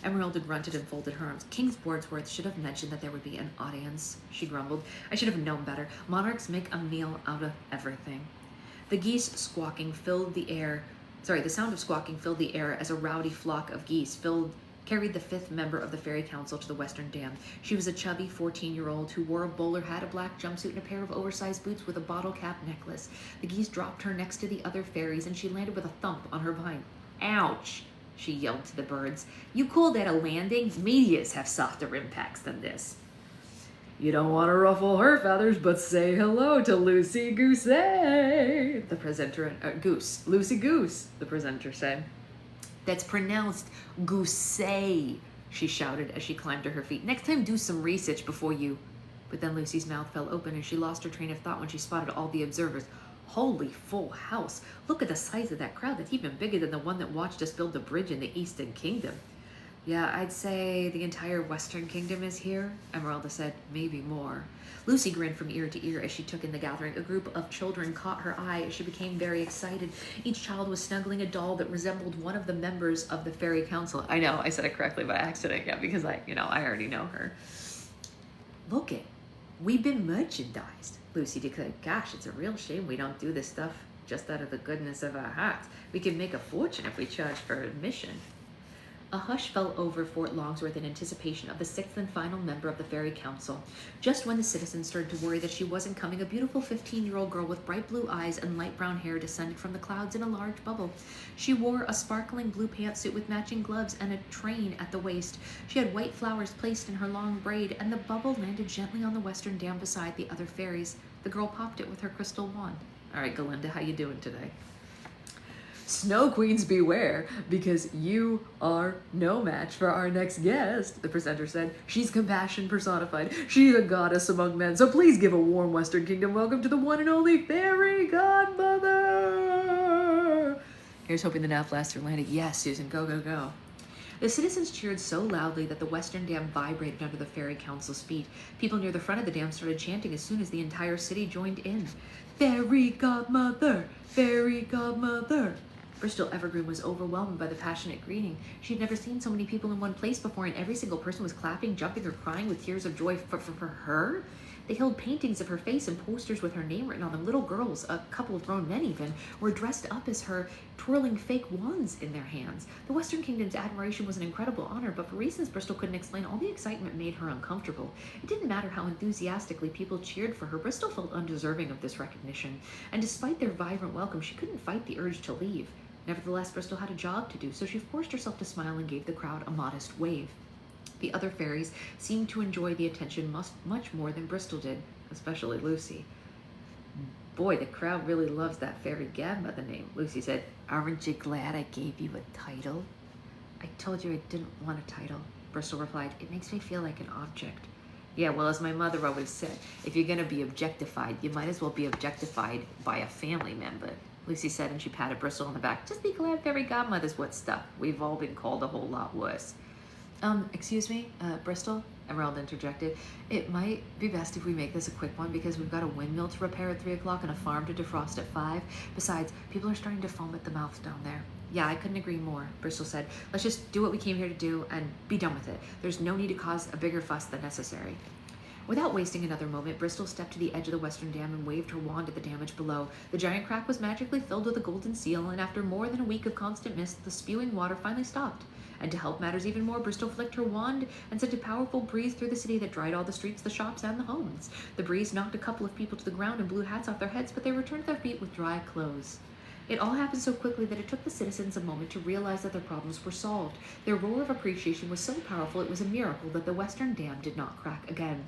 Emerald had grunted and folded her arms. "King's Boardsworth should have mentioned that there would be an audience," she grumbled. "I should have known better. Monarchs make a meal out of everything." The geese squawking filled the air. The sound of squawking filled the air as a rowdy flock of geese carried the 5th member of the Fairy Council to the western dam. She was a chubby 14-year-old who wore a bowler hat, a black jumpsuit, and a pair of oversized boots with a bottle cap necklace. The geese dropped her next to the other fairies, and she landed with a thump on her behind. "Ouch!" she yelled to the birds. "You call that a landing? Meteors have softer impacts than this." "You don't want to ruffle her feathers, but say hello to Lucy Goosey," the presenter, Lucy Goose, the presenter said. "That's pronounced goosey," she shouted as she climbed to her feet. "Next time do some research before you..." But then Lucy's mouth fell open and she lost her train of thought when she spotted all the observers. Holy full house. Look at the size of that crowd. That's even bigger than the one that watched us build the bridge in the Eastern Kingdom. "Yeah, I'd say the entire Western Kingdom is here," Emeralda said. "Maybe more." Lucy grinned from ear to ear as she took in the gathering. A group of children caught her eye as she became very excited. Each child was snuggling a doll that resembled one of the members of the Fairy Council. I know, I said it correctly by accident, yeah, because I already know her. "Look it, we've been merchandised," Lucy declared. "Gosh, it's a real shame we don't do this stuff just out of the goodness of our hearts. We could make a fortune if we charged for admission." A hush fell over Fort Longsworth in anticipation of the 6th and final member of the Fairy Council. Just when the citizens started to worry that she wasn't coming, a beautiful 15-year-old girl with bright blue eyes and light brown hair descended from the clouds in a large bubble. She wore a sparkling blue pantsuit with matching gloves and a train at the waist. She had white flowers placed in her long braid, and the bubble landed gently on the western dam beside the other fairies. The girl popped it with her crystal wand. "All right, Galinda, how you doing today?" "Snow Queens beware, because you are no match for our next guest," the presenter said. "She's compassion personified. She's a goddess among men, so please give a warm Western Kingdom welcome to the one and only Fairy Godmother." Here's hoping the nap lasts through landing. "Yes, Susan, go, go, go." The citizens cheered so loudly that the western dam vibrated under the Fairy Council's feet. People near the front of the dam started chanting as soon as the entire city joined in. "Fairy Godmother! Fairy Godmother!" Bristol Evergreen was overwhelmed by the passionate greeting. She had never seen so many people in one place before, and every single person was clapping, jumping, or crying with tears of joy for her. They held paintings of her face and posters with her name written on them. Little girls, a couple of grown men even, were dressed up as her, twirling fake wands in their hands. The Western Kingdom's admiration was an incredible honor, but for reasons Bristol couldn't explain, all the excitement made her uncomfortable. It didn't matter how enthusiastically people cheered for her. Bristol felt undeserving of this recognition, and despite their vibrant welcome, she couldn't fight the urge to leave. Nevertheless, Bristol had a job to do, so she forced herself to smile and gave the crowd a modest wave. The other fairies seemed to enjoy the attention much more than Bristol did, especially Lucy. "Boy, the crowd really loves that Fairy Godmother name," Lucy said. "Aren't you glad I gave you a title?" "I told you I didn't want a title," Bristol replied. "It makes me feel like an object." "Yeah, well, as my mother always said, if you're going to be objectified, you might as well be objectified by a family member," Lucy said, and she patted Bristol on the back. "Just be glad Fairy Godmother's what's stuck. We've all been called a whole lot worse." Excuse me, Bristol? Emerald interjected. It might be best if we make this a quick one because we've got a windmill to repair at 3 o'clock and a farm to defrost at 5. Besides, people are starting to foam at the mouth down there. Yeah, I couldn't agree more, Bristol said. Let's just do what we came here to do and be done with it. There's no need to cause a bigger fuss than necessary. Without wasting another moment, Bristol stepped to the edge of the western dam and waved her wand at the damage below. The giant crack was magically filled with a golden seal, and after more than a week of constant mist, the spewing water finally stopped. And to help matters even more, Bristol flicked her wand and sent a powerful breeze through the city that dried all the streets, the shops, and the homes. The breeze knocked a couple of people to the ground and blew hats off their heads, but they returned to their feet with dry clothes. It all happened so quickly that it took the citizens a moment to realize that their problems were solved. Their roar of appreciation was so powerful it was a miracle that the western dam did not crack again.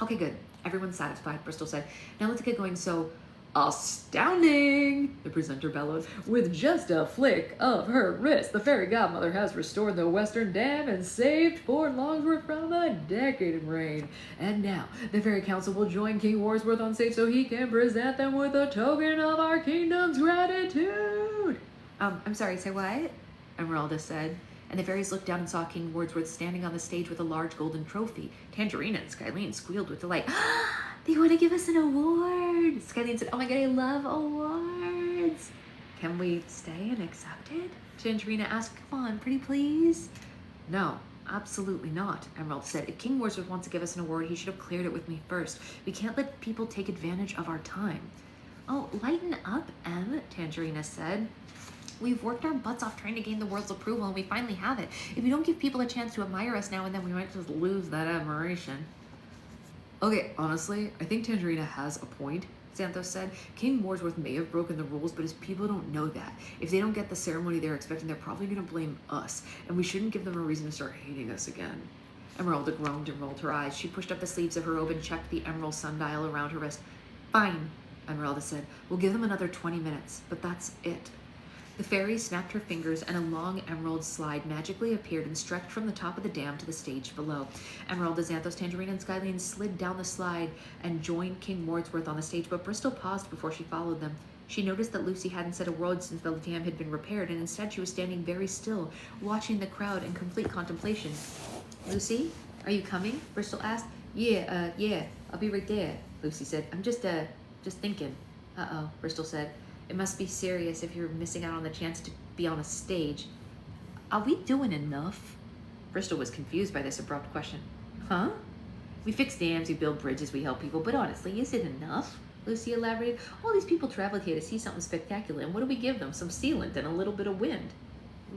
Okay, good. Everyone's satisfied, Bristol said. Now let's get going. So, astounding, the presenter bellowed. With just a flick of her wrist, the fairy godmother has restored the western dam and saved Fort Longsworth from a decade of rain. And now, the fairy council will join King Warsworth on stage so he can present them with a token of our kingdom's gratitude. I'm sorry, say what? Emeralda said. And the fairies looked down and saw King Wordsworth standing on the stage with a large golden trophy. Tangerina and Skylene squealed with delight. They want to give us an award! Skylene said, oh my god, I love awards! Can we stay and accept it? Tangerina asked, come on, pretty please? No, absolutely not, Emerald said. If King Wordsworth wants to give us an award, he should have cleared it with me first. We can't let people take advantage of our time. Oh, lighten up, Em, Tangerina said. We've worked our butts off trying to gain the world's approval, and we finally have it. If we don't give people a chance to admire us now and then, we might just lose that admiration. Okay, honestly, I think Tangerina has a point, Xanthos said. King Wordsworth may have broken the rules, but his people don't know that. If they don't get the ceremony they're expecting, they're probably going to blame us, and we shouldn't give them a reason to start hating us again. Emeralda groaned and rolled her eyes. She pushed up the sleeves of her robe and checked the emerald sundial around her wrist. Fine, Emeralda said. We'll give them another 20 minutes, but that's it. The fairy snapped her fingers and a long emerald slide magically appeared and stretched from the top of the dam to the stage below. Emeralda, Xanthos, Tangerina, and Skylene slid down the slide and joined King Wordsworth on the stage, but Bristol paused before she followed them. She noticed that Lucy hadn't said a word since the dam had been repaired, and instead she was standing very still, watching the crowd in complete contemplation. Lucy, are you coming? Bristol asked. Yeah, I'll be right there, Lucy said. I'm just thinking. Uh-oh, Bristol said. It must be serious if you're missing out on the chance to be on a stage. Are we doing enough? Bristol was confused by this abrupt question. Huh? We fix dams, we build bridges, we help people, but honestly, is it enough? Lucy elaborated. All these people traveled here to see something spectacular, and what do we give them? Some sealant and a little bit of wind.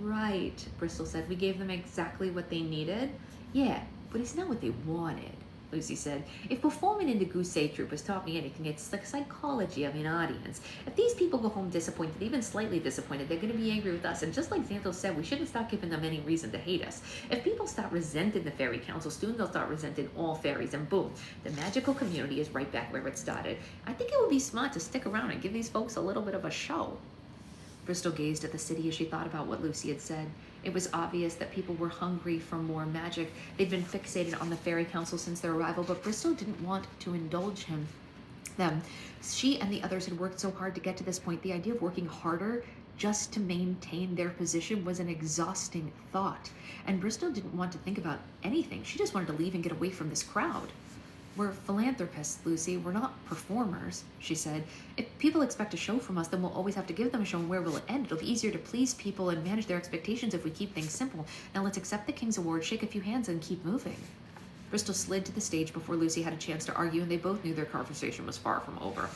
Right, Bristol said. We gave them exactly what they needed. Yeah, but it's not what they wanted, Lucy said. If performing in the Gousset troupe has taught me anything, it's the psychology of an audience. If these people go home disappointed, even slightly disappointed, they're going to be angry with us. And just like Xanthos said, we shouldn't stop giving them any reason to hate us. If people stop resenting the fairy council, soon they'll start resenting all fairies, and boom, the magical community is right back where it started. I think it would be smart to stick around and give these folks a little bit of a show. Bristol gazed at the city as she thought about what Lucy had said. It was obvious that people were hungry for more magic. They'd been fixated on the fairy council since their arrival, but Bristol didn't want to indulge them. She and the others had worked so hard to get to this point. The idea of working harder just to maintain their position was an exhausting thought. And Bristol didn't want to think about anything. She just wanted to leave and get away from this crowd. We're philanthropists, Lucy. We're not performers, she said. If people expect a show from us, then we'll always have to give them a show, and where will it end? It'll be easier to please people and manage their expectations if we keep things simple. Now let's accept the King's Award, shake a few hands, and keep moving. Bristol slid to the stage before Lucy had a chance to argue, and they both knew their conversation was far from over.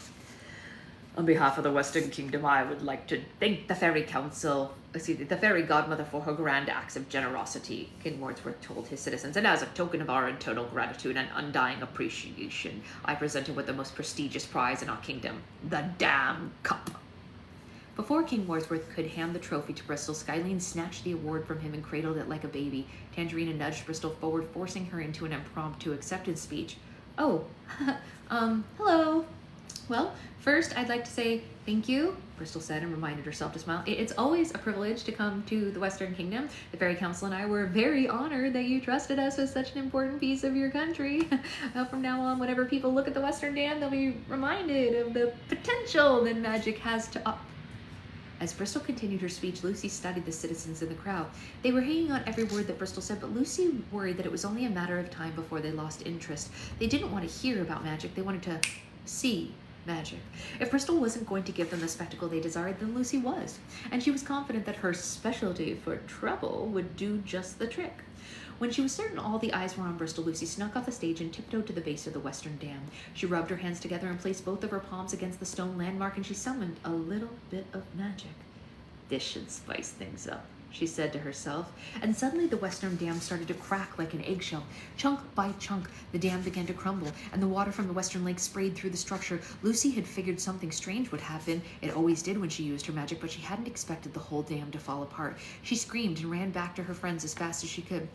On behalf of the Western Kingdom, I would like to thank the Fairy Godmother for her grand acts of generosity, King Wordsworth told his citizens, and as a token of our eternal gratitude and undying appreciation, I present her with the most prestigious prize in our kingdom, the Dam Cup. Before King Wordsworth could hand the trophy to Bristol, Skylene snatched the award from him and cradled it like a baby. Tangerina nudged Bristol forward, forcing her into an impromptu acceptance speech. Oh, hello. Well, first, I'd like to say thank you, Bristol said and reminded herself to smile. It's always a privilege to come to the Western Kingdom. The Fairy Council and I were very honored that you trusted us with such an important piece of your country. From now on, whenever people look at the Western Dam, they'll be reminded of the potential that magic has to offer. As Bristol continued her speech, Lucy studied the citizens in the crowd. They were hanging on every word that Bristol said, but Lucy worried that it was only a matter of time before they lost interest. They didn't want to hear about magic, they wanted to see magic. If Bristol wasn't going to give them the spectacle they desired, then Lucy was, and she was confident that her specialty for trouble would do just the trick. When she was certain all the eyes were on Bristol, Lucy snuck off the stage and tiptoed to the base of the western dam. She rubbed her hands together and placed both of her palms against the stone landmark, and she summoned a little bit of magic. This should spice things up, she said to herself, and suddenly the western dam started to crack like an eggshell. Chunk by chunk, the dam began to crumble, and the water from the western lake sprayed through the structure. Lucy had figured something strange would happen. It always did when she used her magic, but she hadn't expected the whole dam to fall apart. She screamed and ran back to her friends as fast as she could.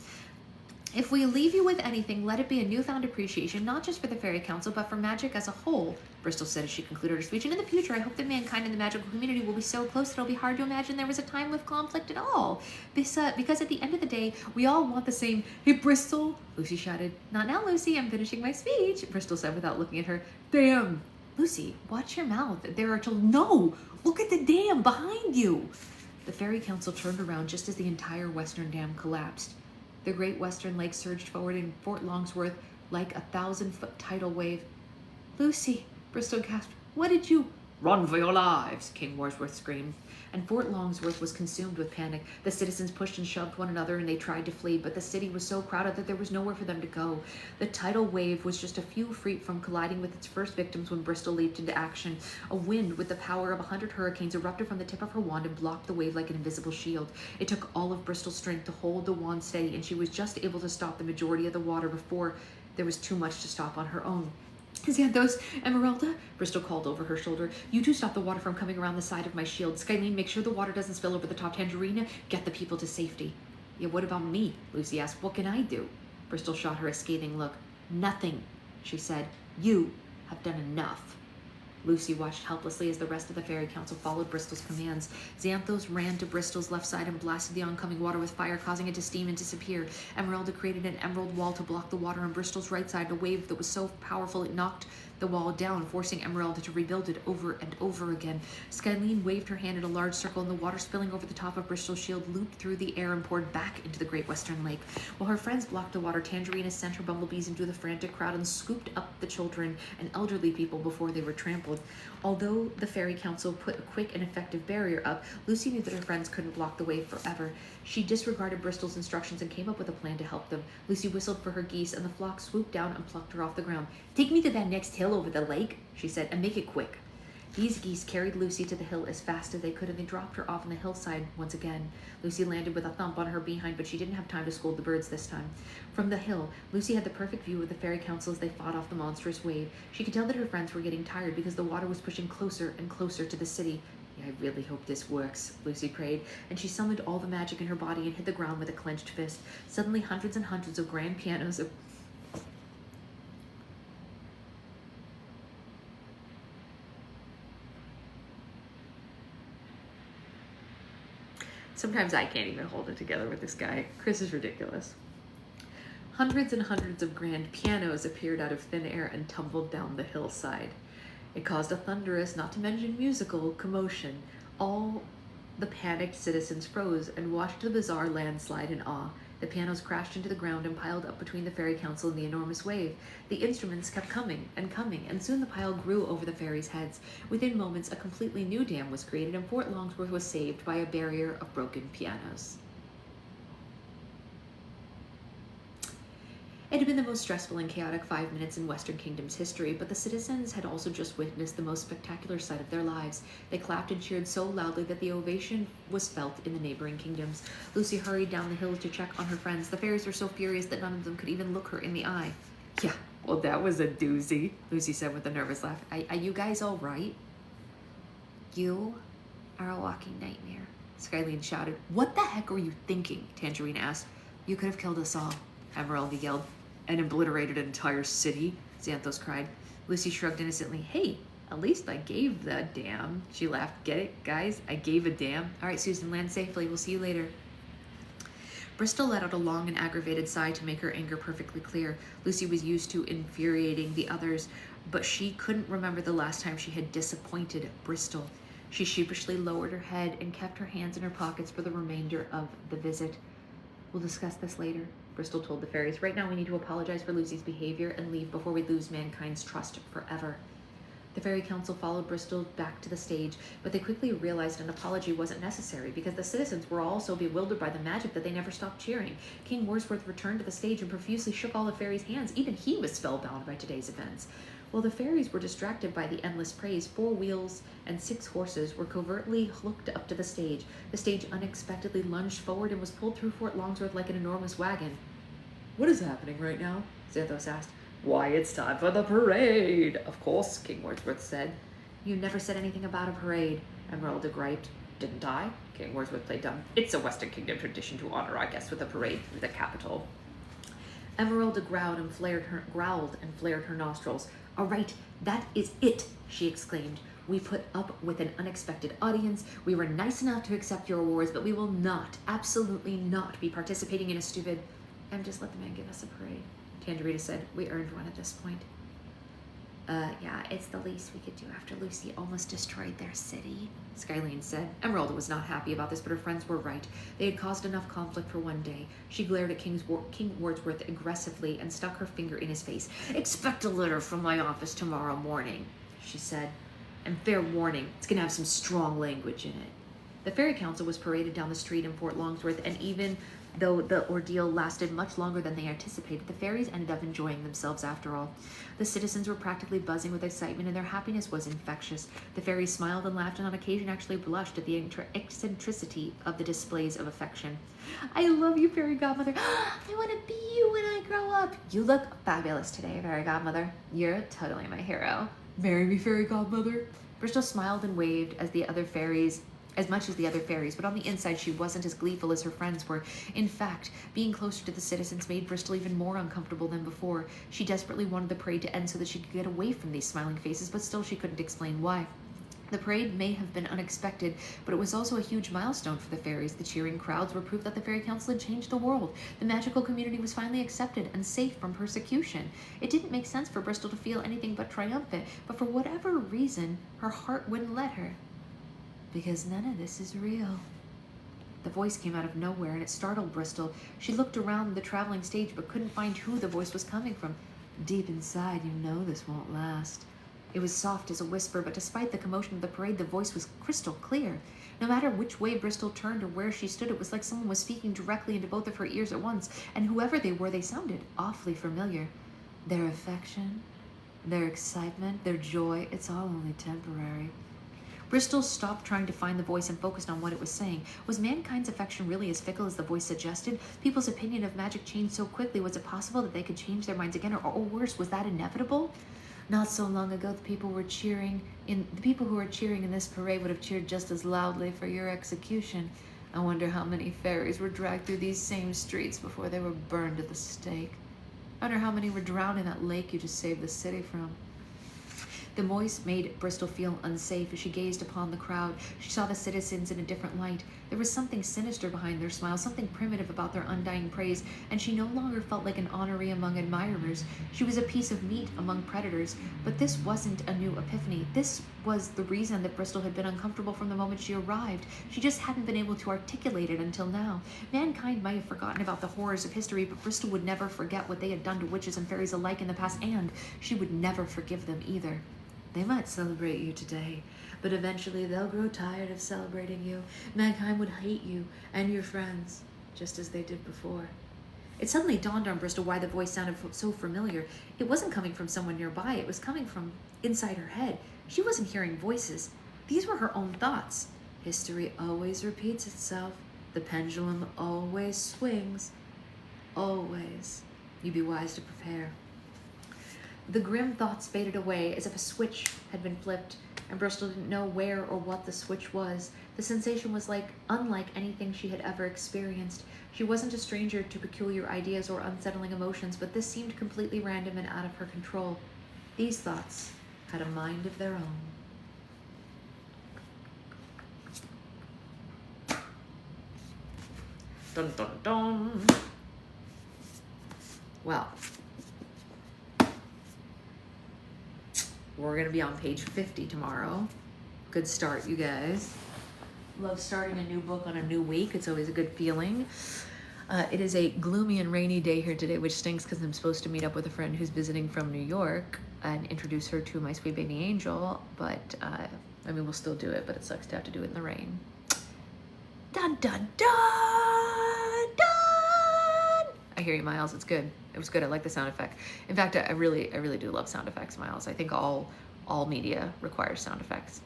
If we leave you with anything, let it be a newfound appreciation, not just for the Fairy Council, but for magic as a whole, Bristol said as she concluded her speech. And in the future, I hope that mankind and the magical community will be so close that it'll be hard to imagine there was a time of conflict at all. Because at the end of the day, we all want the same. Hey, Bristol, Lucy shouted. Not now, Lucy, I'm finishing my speech, Bristol said without looking at her. Damn. Lucy, watch your mouth. There are children. No, look at the dam behind you. The Fairy Council turned around just as the entire western dam collapsed. The great western lake surged forward in Fort Longsworth like a 1,000-foot tidal wave. Lucy, Bristol gasped, what did you... Run for your lives, King Wordsworth screamed. And Fort Longsworth was consumed with panic. The citizens pushed and shoved one another and they tried to flee, but the city was so crowded that there was nowhere for them to go. The tidal wave was just a few feet from colliding with its first victims when Bristol leaped into action. A wind with the power of 100 hurricanes erupted from the tip of her wand and blocked the wave like an invisible shield. It took all of Bristol's strength to hold the wand steady, and she was just able to stop the majority of the water before there was too much to stop on her own. Xanthos, Emeralda, Bristol called over her shoulder. You two stop the water from coming around the side of my shield. Skylene, make sure the water doesn't spill over the top. Tangerina, get the people to safety. Yeah, what about me? Lucy asked. What can I do? Bristol shot her a scathing look. Nothing, she said. You have done enough. Lucy watched helplessly as the rest of the Fairy Council followed Bristol's commands. Xanthos ran to Bristol's left side and blasted the oncoming water with fire, causing it to steam and disappear. Emeralda created an emerald wall to block the water on Bristol's right side, a wave that was so powerful it knocked the wall down, forcing Emeralda to rebuild it over and over again. Skylene waved her hand in a large circle, and the water spilling over the top of Bristol's shield looped through the air and poured back into the Great Western Lake. While her friends blocked the water, Tangerina sent her bumblebees into the frantic crowd and scooped up the children and elderly people before they were trampled. Although the Fairy Council put a quick and effective barrier up, Lucy knew that her friends couldn't block the wave forever. She disregarded Bristol's instructions and came up with a plan to help them. Lucy whistled for her geese, and the flock swooped down and plucked her off the ground. Take me to that next hill over the lake, she said, and make it quick. These geese carried Lucy to the hill as fast as they could, and they dropped her off on the hillside once again. Lucy landed with a thump on her behind, but she didn't have time to scold the birds this time. From the hill, Lucy had the perfect view of the Fairy Council as they fought off the monstrous wave. She could tell that her friends were getting tired because the water was pushing closer and closer to the city. Yeah, I really hope this works, Lucy prayed, and she summoned all the magic in her body and hit the ground with a clenched fist. Suddenly, hundreds and hundreds of grand pianos Sometimes I can't even hold it together with this guy. Chris is ridiculous. Hundreds and hundreds of grand pianos appeared out of thin air and tumbled down the hillside. It caused a thunderous, not to mention musical, commotion. All the panicked citizens froze and watched the bizarre landslide in awe. The pianos crashed into the ground and piled up between the Fairy Council and the enormous wave. The instruments kept coming, and soon the pile grew over the fairies' heads. Within moments, a completely new dam was created, and Fort Longsworth was saved by a barrier of broken pianos. It had been the most stressful and chaotic 5 minutes in Western Kingdom's history, but the citizens had also just witnessed the most spectacular sight of their lives. They clapped and cheered so loudly that the ovation was felt in the neighboring kingdoms. Lucy hurried down the hill to check on her friends. The fairies were so furious that none of them could even look her in the eye. Yeah, well, that was a doozy, Lucy said with a nervous laugh. Are you guys all right? You are a walking nightmare, Skylene shouted. What the heck were you thinking? Tangerine asked. You could have killed us all, Emeralda yelled. And obliterated an entire city, Xanthos cried. Lucy shrugged innocently. Hey, at least I gave the dam. She laughed. Get it, guys? I gave a dam. All right, Susan, land safely. We'll see you later. Bristol let out a long and aggravated sigh to make her anger perfectly clear. Lucy was used to infuriating the others, but she couldn't remember the last time she had disappointed Bristol. She sheepishly lowered her head and kept her hands in her pockets for the remainder of the visit. We'll discuss this later, Bristol told the fairies. Right now we need to apologize for Lucy's behavior and leave before we lose mankind's trust forever. The Fairy Council followed Bristol back to the stage, but they quickly realized an apology wasn't necessary because the citizens were all so bewildered by the magic that they never stopped cheering. King Wordsworth returned to the stage and profusely shook all the fairies' hands. Even he was spellbound by today's events. While the fairies were distracted by the endless praise, 4 wheels and 6 horses were covertly hooked up to the stage. The stage unexpectedly lunged forward and was pulled through Fort Longsworth like an enormous wagon. "What is happening right now?" Xanthos asked. "Why, it's time for the parade, of course," King Wordsworth said. "You never said anything about a parade," Emeralda griped. "Didn't I?" King Wordsworth played dumb. "It's a Western Kingdom tradition to honor our guests with a parade through the capital." Emeralda growled and flared her nostrils. "All right, that is it," she exclaimed. "We put up with an unexpected audience. We were nice enough to accept your awards, but we will not, absolutely not, be participating in a stupid... just let the man give us a parade," Tangerita said. "We earned one at this point." Yeah, it's the least we could do after Lucy almost destroyed their city," Skylene said. Emeralda was not happy about this, but her friends were right. They had caused enough conflict for one day. She glared at King Wordsworth aggressively and stuck her finger in his face. "Expect a letter from my office tomorrow morning," she said. "And fair warning, it's going to have some strong language in it." The Fairy Council was paraded down the street in Fort Longsworth, and even though the ordeal lasted much longer than they anticipated, the fairies ended up enjoying themselves after all. The citizens were practically buzzing with excitement, and their happiness was infectious. The fairies smiled and laughed, and on occasion actually blushed at the eccentricity of the displays of affection. "I love you, Fairy Godmother. I want to be you when I grow up. You look fabulous today, Fairy Godmother. You're totally my hero. Marry me, Fairy Godmother." Bristol smiled and waved as much as the other fairies, but on the inside she wasn't as gleeful as her friends were. In fact, being closer to the citizens made Bristol even more uncomfortable than before. She desperately wanted the parade to end so that she could get away from these smiling faces, but still she couldn't explain why. The parade may have been unexpected, but it was also a huge milestone for the fairies. The cheering crowds were proof that the Fairy Council had changed the world. The magical community was finally accepted and safe from persecution. It didn't make sense for Bristol to feel anything but triumphant, but for whatever reason, her heart wouldn't let her. "Because none of this is real." The voice came out of nowhere, and it startled Bristol. She looked around the traveling stage, but couldn't find who the voice was coming from. "Deep inside, you know this won't last." It was soft as a whisper, but despite the commotion of the parade, the voice was crystal clear. No matter which way Bristol turned or where she stood, it was like someone was speaking directly into both of her ears at once, and whoever they were, they sounded awfully familiar. Their affection, their excitement, their joy, it's all only temporary. Bristol stopped trying to find the voice and focused on what it was saying. Was mankind's affection really as fickle as the voice suggested? People's opinion of magic changed so quickly. Was it possible that they could change their minds again, or worse, was that inevitable? Not so long ago, the people who were cheering in this parade would have cheered just as loudly for your execution. I wonder how many fairies were dragged through these same streets before they were burned at the stake. I wonder how many were drowned in that lake you just saved the city from. The voice made Bristol feel unsafe as she gazed upon the crowd. She saw the citizens in a different light. There was something sinister behind their smiles, something primitive about their undying praise, and she no longer felt like an honoree among admirers. She was a piece of meat among predators. But this wasn't a new epiphany. This was the reason that Bristol had been uncomfortable from the moment she arrived. She just hadn't been able to articulate it until now. Mankind might have forgotten about the horrors of history, but Bristol would never forget what they had done to witches and fairies alike in the past, and she would never forgive them either. They might celebrate you today, but eventually they'll grow tired of celebrating you. Mankind would hate you and your friends, just as they did before. It suddenly dawned on Bristol why the voice sounded so familiar. It wasn't coming from someone nearby. It was coming from inside her head. She wasn't hearing voices. These were her own thoughts. History always repeats itself. The pendulum always swings. Always. You be wise to prepare. The grim thoughts faded away as if a switch had been flipped, and Bristol didn't know where or what the switch was. The sensation was unlike anything she had ever experienced. She wasn't a stranger to peculiar ideas or unsettling emotions, but this seemed completely random and out of her control. These thoughts had a mind of their own. Dun dun dun. Well, we're going to be on page 50 tomorrow. Good start, you guys. Love starting a new book on a new week. It's always a good feeling. It is a gloomy and rainy day here today, which stinks because I'm supposed to meet up with a friend who's visiting from New York and introduce her to my sweet baby angel. But, I mean, we'll still do it, but it sucks to have to do it in the rain. Dun, dun, dun, dun! I hear you, Miles. It's good. It was good. I like the sound effect. In fact, I really do love sound effects, Miles. I think all media requires sound effects.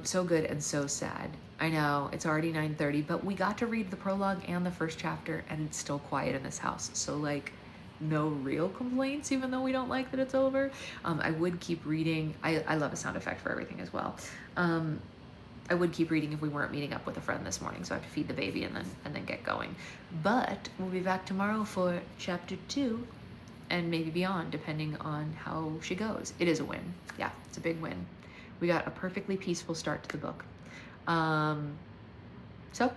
So good and so sad. I know it's already 9:30, but we got to read the prologue and the first chapter, and it's still quiet in this house. So like, no real complaints, even though we don't like that it's over. I would keep reading. I love a sound effect for everything as well. I would keep reading if we weren't meeting up with a friend this morning, so I have to feed the baby and then get going. But we'll be back tomorrow for chapter 2 and maybe beyond, depending on how she goes. It is a win. Yeah, it's a big win. We got a perfectly peaceful start to the book. So